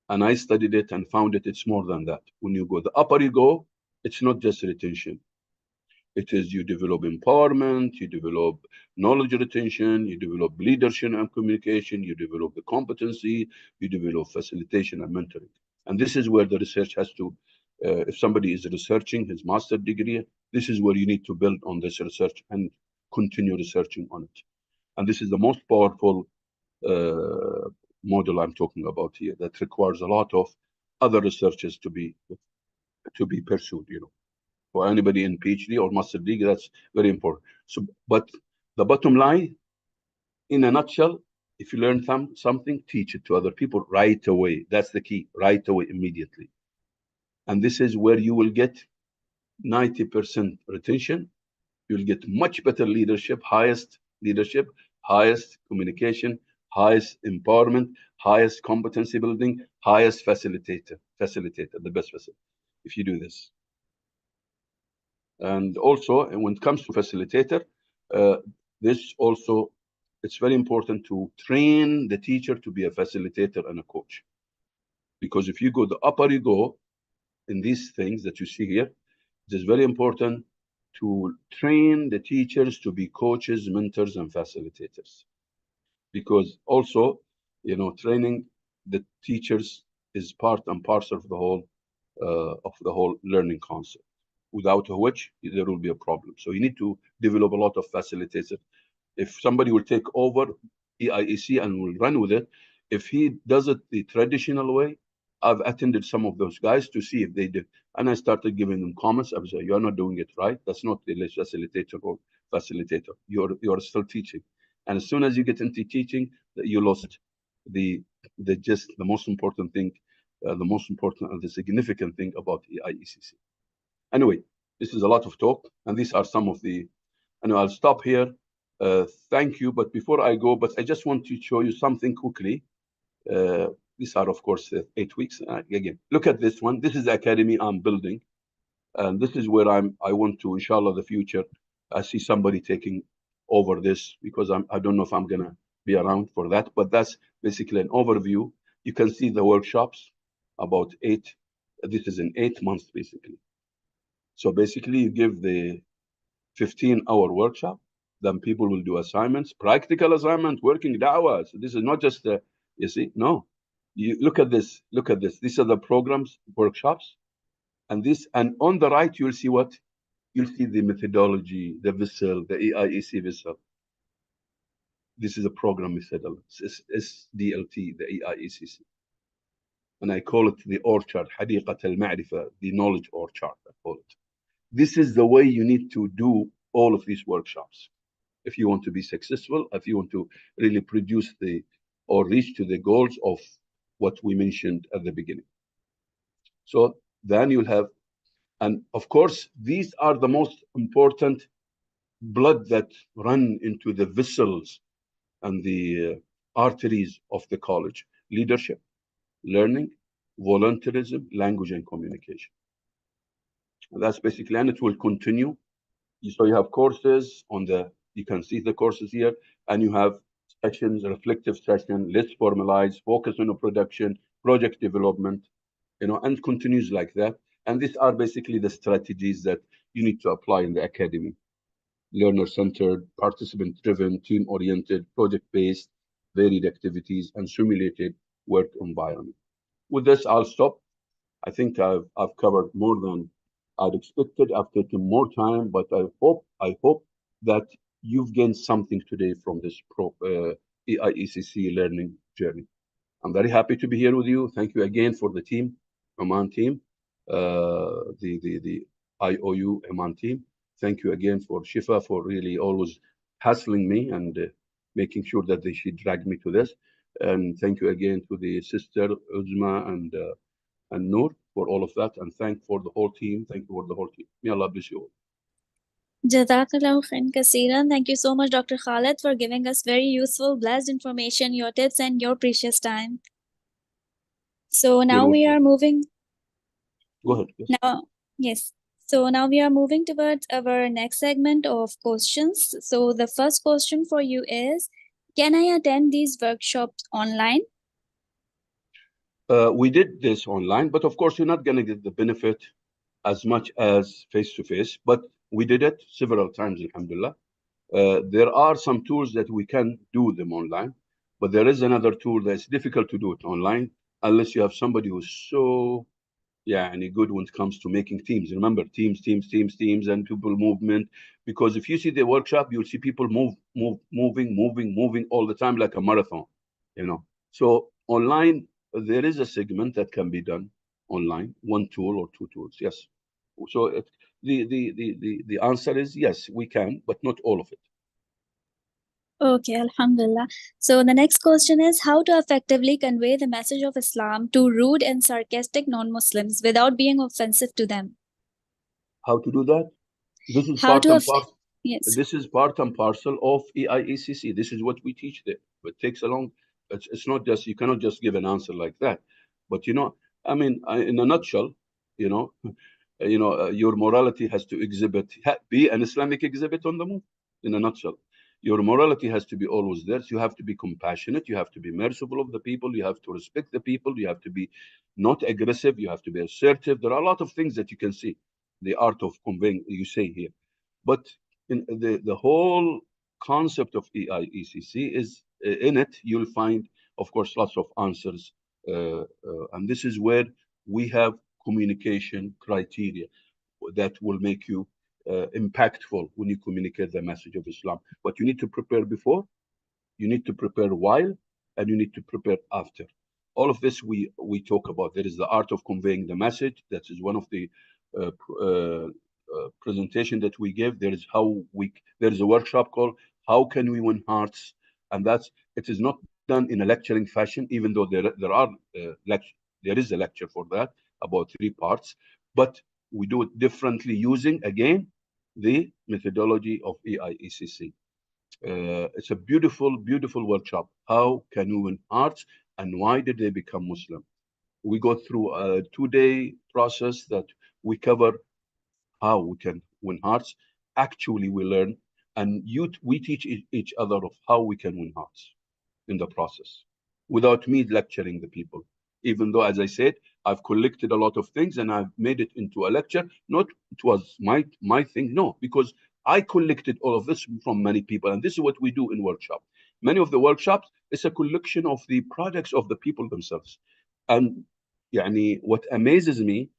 And I studied it and found it's more than that. When you go the upper you go, it's not just retention. It is you develop empowerment, you develop knowledge retention, you develop leadership and communication, you develop the competency, you develop facilitation and mentoring. And this is where the research has to, if somebody is researching his master's degree, this is where you need to build on this research and continue researching on it. And this is the most powerful model I'm talking about here, that requires a lot of other researches to be pursued, for anybody in PhD or master degree. That's very important. So, but the bottom line, in a nutshell, if you learn something, teach it to other people right away. That's the key, right away, immediately. And this is where you will get 90% retention. You'll get much better leadership, highest communication, highest empowerment, highest competency building, highest facilitator, the best facilitator, if you do this. And also, when it comes to facilitator, it's very important to train the teacher to be a facilitator and a coach. Because if you go the upper you go in these things that you see here, It is very important to train the teachers to be coaches, mentors, and facilitators. Because also, training the teachers is part and parcel of the whole learning concept, without which there will be a problem. So you need to develop a lot of facilitators. If somebody will take over EIEC and will run with it, if he does it the traditional way, I've attended some of those guys to see if they did. And I started giving them comments. I was like, you're not doing it right. That's not the facilitator or facilitator. You're still teaching. And as soon as you get into teaching, you lost the the most important thing, the most important and the significant thing about EIECC. Anyway, this is a lot of talk, and these are some of the. And I'll stop here. Thank you. But before I go, I just want to show you something quickly. These are, of course, 8 weeks. Again, look at this one. This is the academy I'm building, and this is where I want to, inshallah, the future. I see somebody taking over this because I don't know if I'm gonna be around for that. But that's basically an overview. You can see the workshops, about 8. This is in 8 months, basically. So basically, you give the 15-hour workshop, then people will do assignments, practical assignment, working da'wah. So this is not just you see, no. You look at this, look at this. These are the programs, workshops, and on the right, you'll see what? You'll see the methodology, the vessel, the EIEC vessel. This is a program methodology, SDLT, the EIECC. And I call it the orchard, حديقة المعرفة, the knowledge orchard, I call it. This is the way you need to do all of these workshops. If you want to be successful, if you want to really produce or reach to the goals of what we mentioned at the beginning. So then you'll have, and of course, these are the most important blood that run into the vessels and the arteries of the college: leadership, learning, volunteerism, language, and communication. And that's basically, and it will continue. So you have courses you can see the courses here, and you have sessions, reflective session, let's formalize, focus on a production, project development, and continues like that. And these are basically the strategies that you need to apply in the academy: learner-centered, participant-driven, team-oriented, project-based, varied activities, and simulated work environment. With this, I'll stop. I think I've covered more than I'd expected. I've taken more time, but I hope that you've gained something today from this EIECC learning journey. I'm very happy to be here with you. Thank you again for the team, Oman team, the IOU Oman team. Thank you again for Shifa for really always hassling me and making sure that she dragged me to this. And thank you again to the sister Uzma and Noor for all of that. And thank for the whole team. Thank you for the whole team. May Allah bless you all. Jazakallahu khairan kaseeran. Thank you so much, Dr. Khalid, for giving us very useful, blessed information, your tips, and your precious time. So now we are moving. Go ahead. Yes. So now we are moving towards our next segment of questions. So the first question for you is, can I attend these workshops online? We did this online, but of course, you're not going to get the benefit as much as face-to-face, but we did it several times, alhamdulillah. There are some tools that we can do them online, but there is another tool that's difficult to do it online unless you have somebody who's so good when it comes to making teams. Remember, teams, and people movement. Because if you see the workshop, you'll see people moving all the time like a marathon. So online, there is a segment that can be done online, one tool or two tools. Yes. So the answer is yes, we can, but not all of it. Okay, alhamdulillah. So the next question is, how to effectively convey the message of Islam to rude and sarcastic non-Muslims without being offensive to them? How to do that? This is part and parcel. Yes. This is part and parcel of EIECC. This is what we teach there. It takes a long. It's not just, you cannot just give an answer like that. But in a nutshell, your morality has to be an Islamic exhibit on the move. In a nutshell, your morality has to be always there. So you have to be compassionate. You have to be merciful of the people. You have to respect the people. You have to be not aggressive. You have to be assertive. There are a lot of things that you can see. the art of conveying, you say here. But in the whole concept of EIECC is in it, you'll find, of course, lots of answers. And this is where we have communication criteria that will make you impactful when you communicate the message of Islam. What you need to prepare before, you need to prepare while, and you need to prepare after. All of this we talk about. There is the art of conveying the message. That is one of the presentation that we give. There is how we. There is a workshop called "How Can We Win Hearts," and that's it is not done in a lecturing fashion. Even though there is a lecture for that about 3 parts, but we do it differently using again the methodology of EIECC. It's a beautiful, beautiful workshop. How can you win hearts and why did they become Muslim? We go through a 2-day process that we cover how we can win hearts. Actually, we learn and we teach each other of how we can win hearts in the process without me lecturing the people. Even though, as I said, I've collected a lot of things and I've made it into a lecture. Not it was my thing, no, because I collected all of this from many people, and this is what we do in workshop. Many of the workshops is a collection of the products of the people themselves, and what amazes me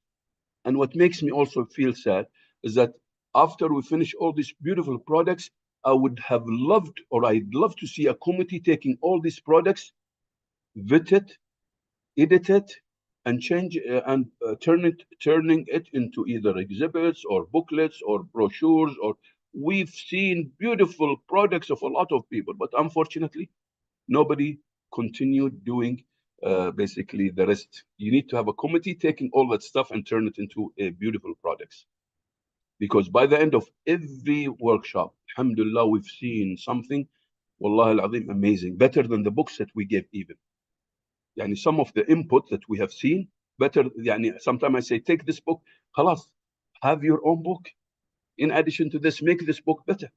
and what makes me also feel sad is that after we finish all these beautiful products, I would have loved, or I'd love to see a committee taking all these products, vet it, edit it, and change and turning it into either exhibits or booklets or brochures. Or we've seen beautiful products of a lot of people, but unfortunately, nobody continued doing basically the rest. You need to have a committee taking all that stuff and turn it into beautiful products. Because by the end of every workshop, alhamdulillah, we've seen something, wallah al-azim, amazing, better than the books that we gave even. Some of the input that we have seen, better, sometimes I say, take this book, khalas, have your own book. In addition to this, make this book better,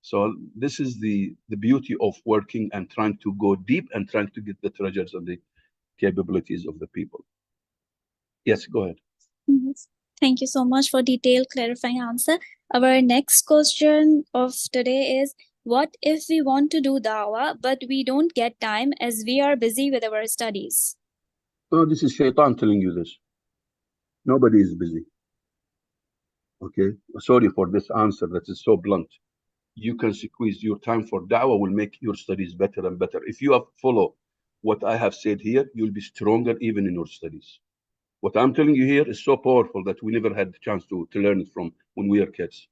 So this is the beauty of working and trying to go deep and trying to get the treasures and the capabilities of the people. Yes, go ahead. Yes. Thank you so much for detailed clarifying answer. Our next question of today is, what if we want to do dawah but we don't get time as we are busy with our studies? Oh, this is Shaitan telling you this. Nobody is busy. Okay, sorry for this answer that is so blunt. You can squeeze your time for da'wah, will make your studies better and better. If you follow what I have said here, you'll be stronger even in your studies. What I'm telling you here is so powerful that we never had the chance to learn it from when we were kids.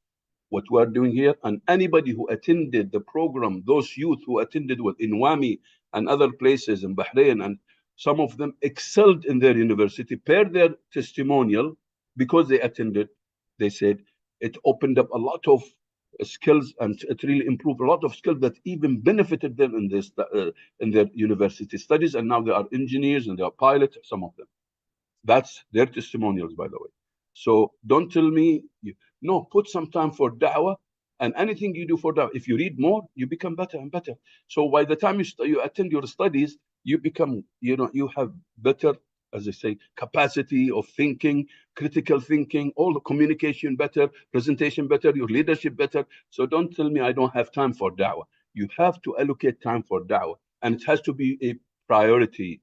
What we are doing here, and anybody who attended the program, those youth who attended in Wami and other places in Bahrain, and some of them excelled in their university per their testimonial because they attended. They said it opened up a lot of skills and it really improved a lot of skills that even benefited them in their university studies, and now they are engineers and they are pilots, some of them. That's their testimonials, by the way. So don't tell me, no, put some time for da'wah, and anything you do for da'wah, if you read more, you become better and better. So by the time you attend your studies, you become, you have better, as I say, capacity of thinking, critical thinking, all the communication better, presentation better, your leadership better. So don't tell me I don't have time for da'wah. You have to allocate time for da'wah, and it has to be a priority,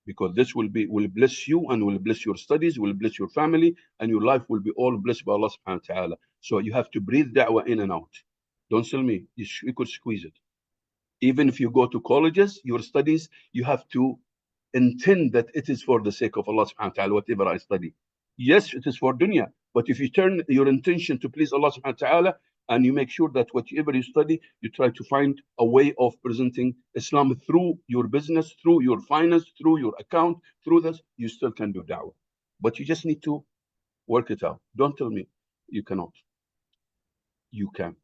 because this will bless you and will bless your studies, will bless your family, and your life will be all blessed by Allah subhanahu wa ta'ala. So you have to breathe da'wah in and out. Don't tell me you could squeeze it. Even if you go to colleges, your studies, you have to intend that it is for the sake of Allah subhanahu wa ta'ala, whatever I study. Yes, it is for dunya, but if you turn your intention to please Allah subhanahu wa ta'ala, and you make sure that whatever you study, you try to find a way of presenting Islam through your business, through your finance, through your account, through this, you still can do da'wah. But you just need to work it out. Don't tell me you cannot. You can.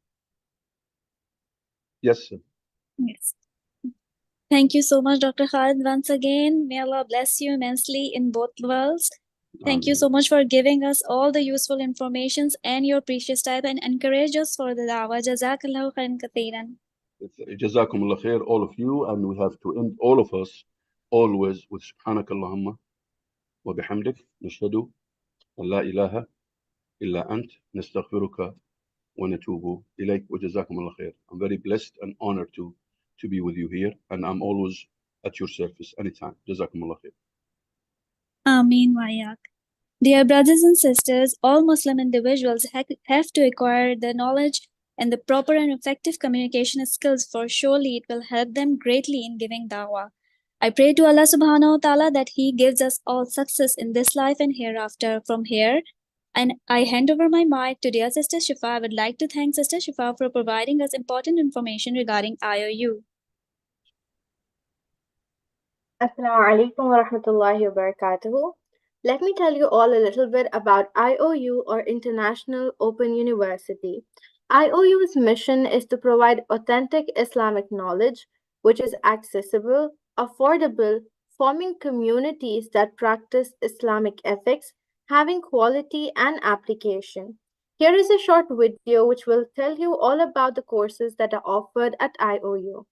Yes, sir. Yes. Thank you so much, Dr. Khalid, once again. May Allah bless you immensely in both worlds. Thank you so much for giving us all the useful informations and your precious time and encourage us for the dawah. Jazakallahu khairan kathiran. Jazakumullah khair, all of you, and we have to end all of us always with Subhanakallahumma wa bihamdik, nashhadu أن لا إله إلا أنت نستغفرك ونتوب إليك وجزاكم الله خير. I'm very blessed and honored to be with you here, and I'm always at your service anytime. جزاكم الله خير. Ameen Wayak. Dear brothers and sisters, all Muslim individuals have to acquire the knowledge and the proper and effective communication skills, for surely it will help them greatly in giving dawah. I pray to Allah subhanahu wa ta'ala that He gives us all success in this life and hereafter. From here, and I hand over my mic to dear Sister Shifa. I would like to thank Sister Shifa for providing us important information regarding IOU. Assalamu alaikum wa rahmatullahi wa barakatuhu. Let me tell you all a little bit about IOU, or International Open University. IOU's mission is to provide authentic Islamic knowledge which is accessible, affordable, forming communities that practice Islamic ethics, having quality and application. Here is a short video which will tell you all about the courses that are offered at IOU.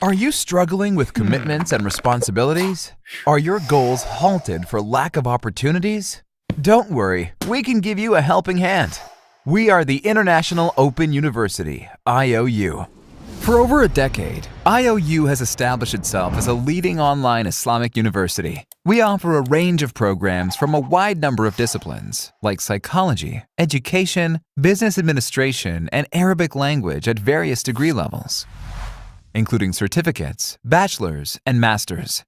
Are you struggling with commitments and responsibilities? Are your goals halted for lack of opportunities? Don't worry, we can give you a helping hand. We are the International Open University, IOU. For over a decade, IOU has established itself as a leading online Islamic university. We offer a range of programs from a wide number of disciplines, like psychology, education, business administration, and Arabic language at various degree levels, including certificates, bachelor's, and master's.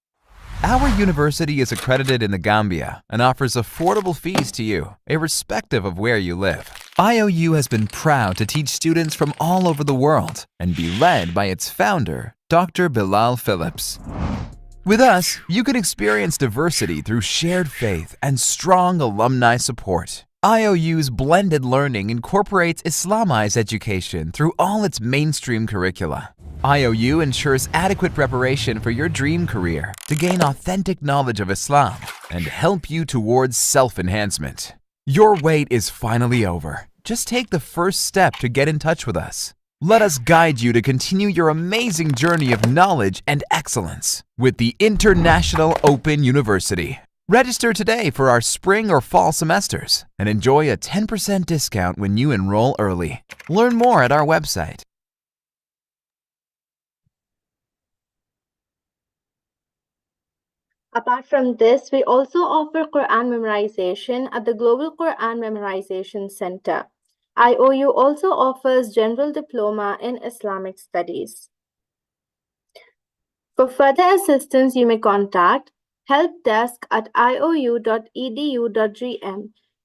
Our university is accredited in the Gambia and offers affordable fees to you, irrespective of where you live. IOU has been proud to teach students from all over the world and be led by its founder, Dr. Bilal Phillips. With us, you can experience diversity through shared faith and strong alumni support. IOU's blended learning incorporates Islamized education through all its mainstream curricula. IOU ensures adequate preparation for your dream career to gain authentic knowledge of Islam and help you towards self-enhancement. Your wait is finally over. Just take the first step to get in touch with us. Let us guide you to continue your amazing journey of knowledge and excellence with the International Open University. Register today for our spring or fall semesters and enjoy a 10% discount when you enroll early. Learn more at our website. Apart from this, we also offer Quran memorization at the Global Quran Memorization Center. IOU also offers General Diploma in Islamic Studies. For further assistance, you may contact helpdesk at iou.edu.gm.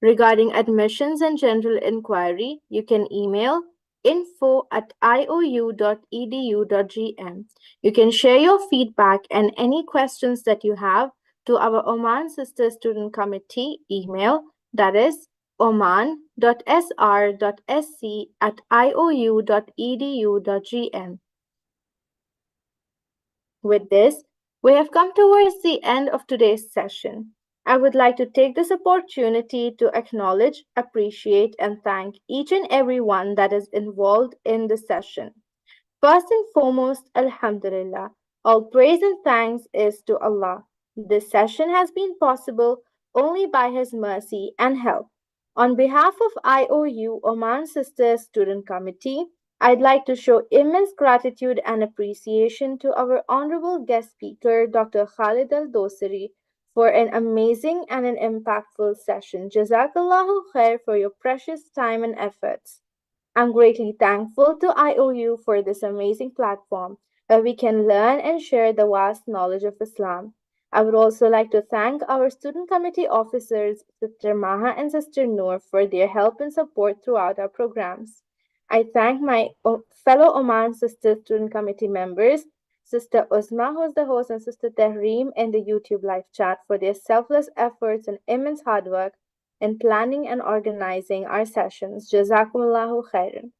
Regarding admissions and general inquiry, you can email info@iou.edu.gm. You can share your feedback and any questions that you have to our Oman Sister Student Committee email, that is oman.sr.sc@iou.edu.gm. With this, we have come towards the end of today's session. I would like to take this opportunity to acknowledge, appreciate, and thank each and every one that is involved in the session. First and foremost, Alhamdulillah. All praise and thanks is to Allah. This session has been possible only by His mercy and help. On behalf of IOU, Oman Sisters Student Committee, I'd like to show immense gratitude and appreciation to our honorable guest speaker, Dr. Khalid Al-Dosari, for an amazing and an impactful session. Jazakallahu khair for your precious time and efforts. I'm greatly thankful to IOU for this amazing platform where we can learn and share the vast knowledge of Islam. I would also like to thank our student committee officers, Sister Maha and Sister Noor, for their help and support throughout our programs. I thank my fellow Oman Sister Student Committee members, Sister Uzma, who's the host, and Sister Tahreem in the YouTube live chat for their selfless efforts and immense hard work in planning and organizing our sessions. Jazakumullahu khairan.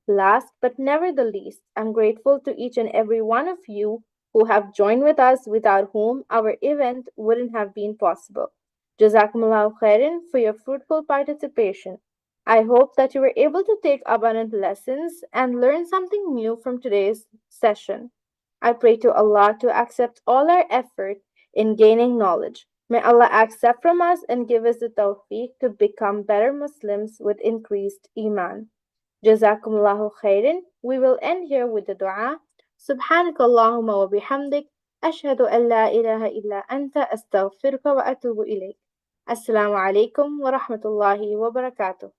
Last but never the least, I'm grateful to each and every one of you who have joined with us, without whom our event wouldn't have been possible. Jazakumullahu khairan for your fruitful participation. I hope that you were able to take abundant lessons and learn something new from today's session. I pray to Allah to accept all our effort in gaining knowledge. May Allah accept from us and give us the tawfiq to become better Muslims with increased Iman. Jazakumullahu khairan. We will end here with the dua. Subhanakallahumma wa bihamdik. Ashhadu an la ilaha illa anta astaghfiruka wa atubu ilayk. Assalamu alaikum wa rahmatullahi wa barakatuh.